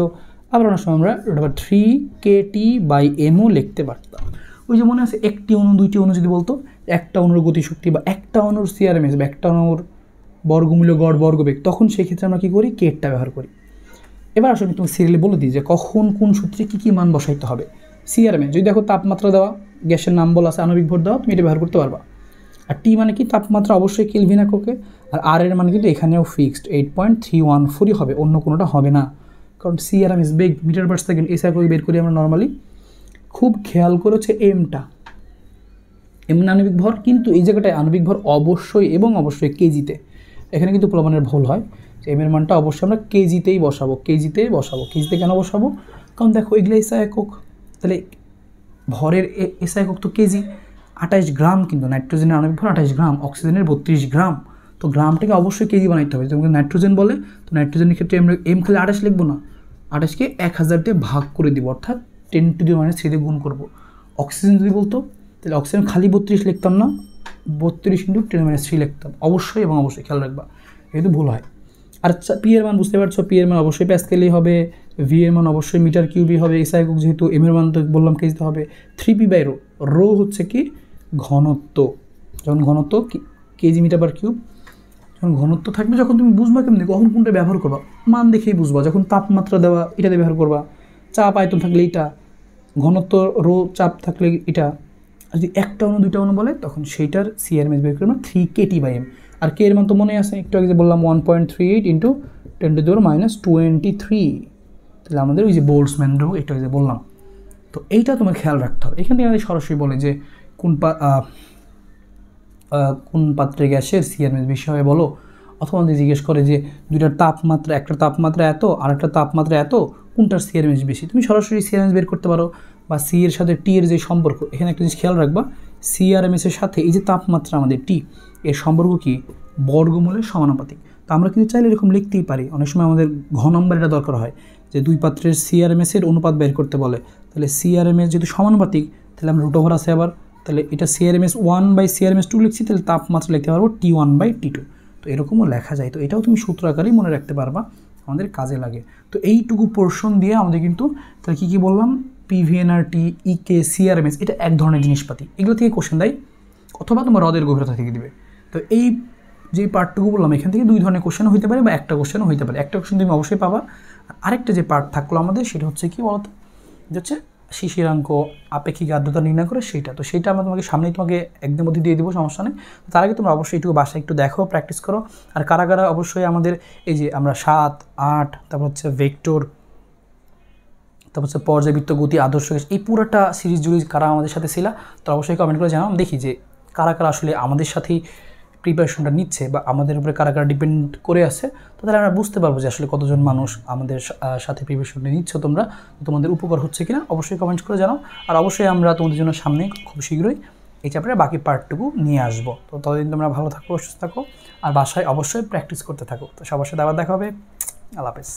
আবার অনেক সময় আমরা √3KT/mও লিখতে পারতাম। ওই যে মনে আছে একটি অণু দুইটি অণু যদি বলতো, একটা অণুর গতিশক্তি বা একটা অণুর সিআরএমএস বা একটা অণুর বর্গমূল্য গড় বর্গবেগ, তখন সেই ক্ষেত্রে আমরা কী করি, কেটটা ব্যবহার করি। এবার আসলে তুমি সিরিয়ালি বলে দিই যে কখন কোন সূত্রে কী কী মান বসাইতে হবে। সিআরএমএস যদি দেখো তাপমাত্রা দেওয়া, গ্যাসের নাম বলা আছে, আণবিক ভর দেওয়া, তুমি এটা ব্যবহার করতে পারবা। আর টি মানে কি তাপমাত্রা, অবশ্যই কেলভিন এককে। আর আর এর মানে কিন্তু এখানেও ফিক্সড 8.314 হবে, অন্য কোনোটা হবে না, কারণ সিআরএমএস বেগ মিটার পার সেকেন্ড এসে করে বের করি আমরা নর্মালি। খুব খেয়াল করে হচ্ছে এমটা, এম আণবিক ভর, কিন্তু এই জায়গাটায় আণবিক ভর অবশ্যই এবং অবশ্যই কেজিতে। এখানে কিন্তু প্রমাণের ভুল হয়, যে এম এর মানটা অবশ্যই আমরা কেজিতেই বসাবো। কেজিতে কেন বসাবো? কারণ দেখো এগুলো এসআই একক, তাহলে ভরের এসআই একক তো কেজি। 28 গ্রাম কিন্তু নাইট্রোজেনের আণবিক ভর 28 গ্রাম, অক্সিজেনের 32 গ্রাম। তো গ্রামটাকে অবশ্যই কেজি বানাইতে হবে। যেমন নাইট্রোজেন বলে, তো নাইট্রোজেনের ক্ষেত্রে আমরা এম খালি 28 লিখবো না, 28কে 1000 দিয়ে ভাগ করে দিব, অর্থাৎ 10⁻³ দিয়ে গুণ করবো। অক্সিজেন যদি বলতো তাহলে অক্সিজেন খালি 32 লিখতাম না, 32 × 10⁻³ লিখতাম। অবশ্যই এবং অবশ্যই খেয়াল রাখবা, যেহেতু ভুল হয়। আর পি এর মান বুঝতে পারছো, পি এর মান অবশ্যই প্যাসকেলই হবে, ভি এর মান অবশ্যই মিটার কিউবই হবে, এসআই একক যেহেতু, এম এর মান তো বললাম কেজিতে হবে। 3P/ρ, রো হচ্ছে কি ঘনত্ব, যখন ঘনত্ব কেজি মিটার পার কিউব, যখন ঘনত্ব থাকবে, যখন তুমি বুঝবা কেমনি কখন কোনটা ব্যবহার করবা, মান দেখেই বুঝবা। যখন তাপমাত্রা দেওয়া এটাতে ব্যবহার করবা, চাপ আয়তন থাকলে এটা, ঘনত্ব রো চাপ থাকলে এটা। আর যদি একটা অণু দুইটা অণু বলে তখন সেইটার সিআরএমএস বের করবো 3KT/m। আর কে এর মান তো মনে আছে, একটু আগে যে বললাম 1.38 × 10⁻23। তাহলে আমাদের ওই যে বোল্টজম্যান রো, একটু আগে যে বললাম। তো এইটা তোমার খেয়াল রাখতে হবে। এখান থেকে আমাদের সরাসরি বলে যে কোন পাত্রে গ্যাসের সিআরএমএস বেশি হবে বলো, অথবা আমাদের জিজ্ঞেস করে যে দুইটার তাপমাত্রা, একটা তাপমাত্রা এত আর একটা তাপমাত্রা এত, কোনটার সিআরএমএস বেশি, তুমি সরাসরি সিআরএমএস বের করতে পারো। বা সি এর সাথে টি এর যে সম্পর্ক, এখানে একটা জিনিস খেয়াল রাখবা, সিআরএমএসের সাথে এই যে তাপমাত্রা আমাদের টি, এর সম্পর্ক কি বর্গমূলের সমানুপাতিক। তো আমরা কিন্তু চাইলে এরকম লিখতেই পারি। অনেক সময় আমাদের ঘ নম্বর এটা দরকার হয়, যে দুই পাত্রের সিআরএমএসের অনুপাত বের করতে বলে। তাহলে সিআরএমএস যেহেতু সমানুপাতিক, তাহলে আমরা √ওভার আছে আবার, তাহলে এটা CRMS1/CRMS2 লিখছি, তাহলে তাপমাত্রা লিখতে পারবো T1/T2। তো এরকমও লেখা যায়। তো এটাও তুমি সূত্র আকারেই মনে রাখতে পারবা, আমাদের কাজে লাগে। তো এইটুকু পোর্শন দিয়ে আমাদের কিন্তু তাহলে কী বললাম, PVNRT, EK, CRMS, এটা এক ধরনের জিনিসপাতি, এগুলো থেকে কোশ্চেন দেয়, অথবা তোমার হ্রদের গভীরতা থেকে দিবে। তো এই যে পার্টটুকু বললাম, এখান থেকে দুই ধরনের কোশ্চেনও হইতে পারে বা একটা কোশ্চেনও হইতে পারে। একটা কোশ্চেন তুমি অবশ্যই পাবা। আরেকটা যে পার্ট থাকলো আমাদের, সেটা হচ্ছে কি বলতো, যে হচ্ছে শিশিরাঙ্ক, আপেক্ষিক আর্দ্রতা নির্ণয় করে সেইটা। তো সেইটা আমরা তোমাকে সামনেই তোমাকে একদিনের মধ্যে দিয়ে দেবো, সমস্যা নেই। তার আগে তোমরা অবশ্যই একটু বাসায় একটু দেখো, প্র্যাকটিস করো। আর কারা কারা অবশ্যই আমাদের এই যে আমরা 7, 8, তারপর হচ্ছে ভেক্টর, তারপর হচ্ছে পর্যাবৃত্ত, গতি, আদর্শ, এই পুরোটা সিরিজ জুড়ে কারা আমাদের সাথে ছিল, তো অবশ্যই কমেন্ট করে জানাও। দেখি যে কারা কারা আসলে আমাদের সাথেই প্রিপারেশনটা নিচ্ছে বা আমাদের উপরে কারা কারা ডিপেন্ড করে আছে। তো তাহলে আমরা বুঝতে পারবো যে আসলে কতজন মানুষ আমাদের সাথে প্রিপারেশনটা নিচ্ছ, তোমরা তোমাদের উপকার হচ্ছে কিনা অবশ্যই কমেন্ট করে জানাও। আর অবশ্যই আমরা তোমাদের জন্য সামনে খুব শীঘ্রই এই চ্যাপ্টারের বাকি পার্টটুকু নিয়ে আসবো। তো ততদিন তোমরা ভালো থাকো, সুস্থ থাকো, আর বাসায় অবশ্যই প্র্যাকটিস করতে থাকো। তো সবার সাথে আবার দেখা হবে। আল্লাহ হাফেজ।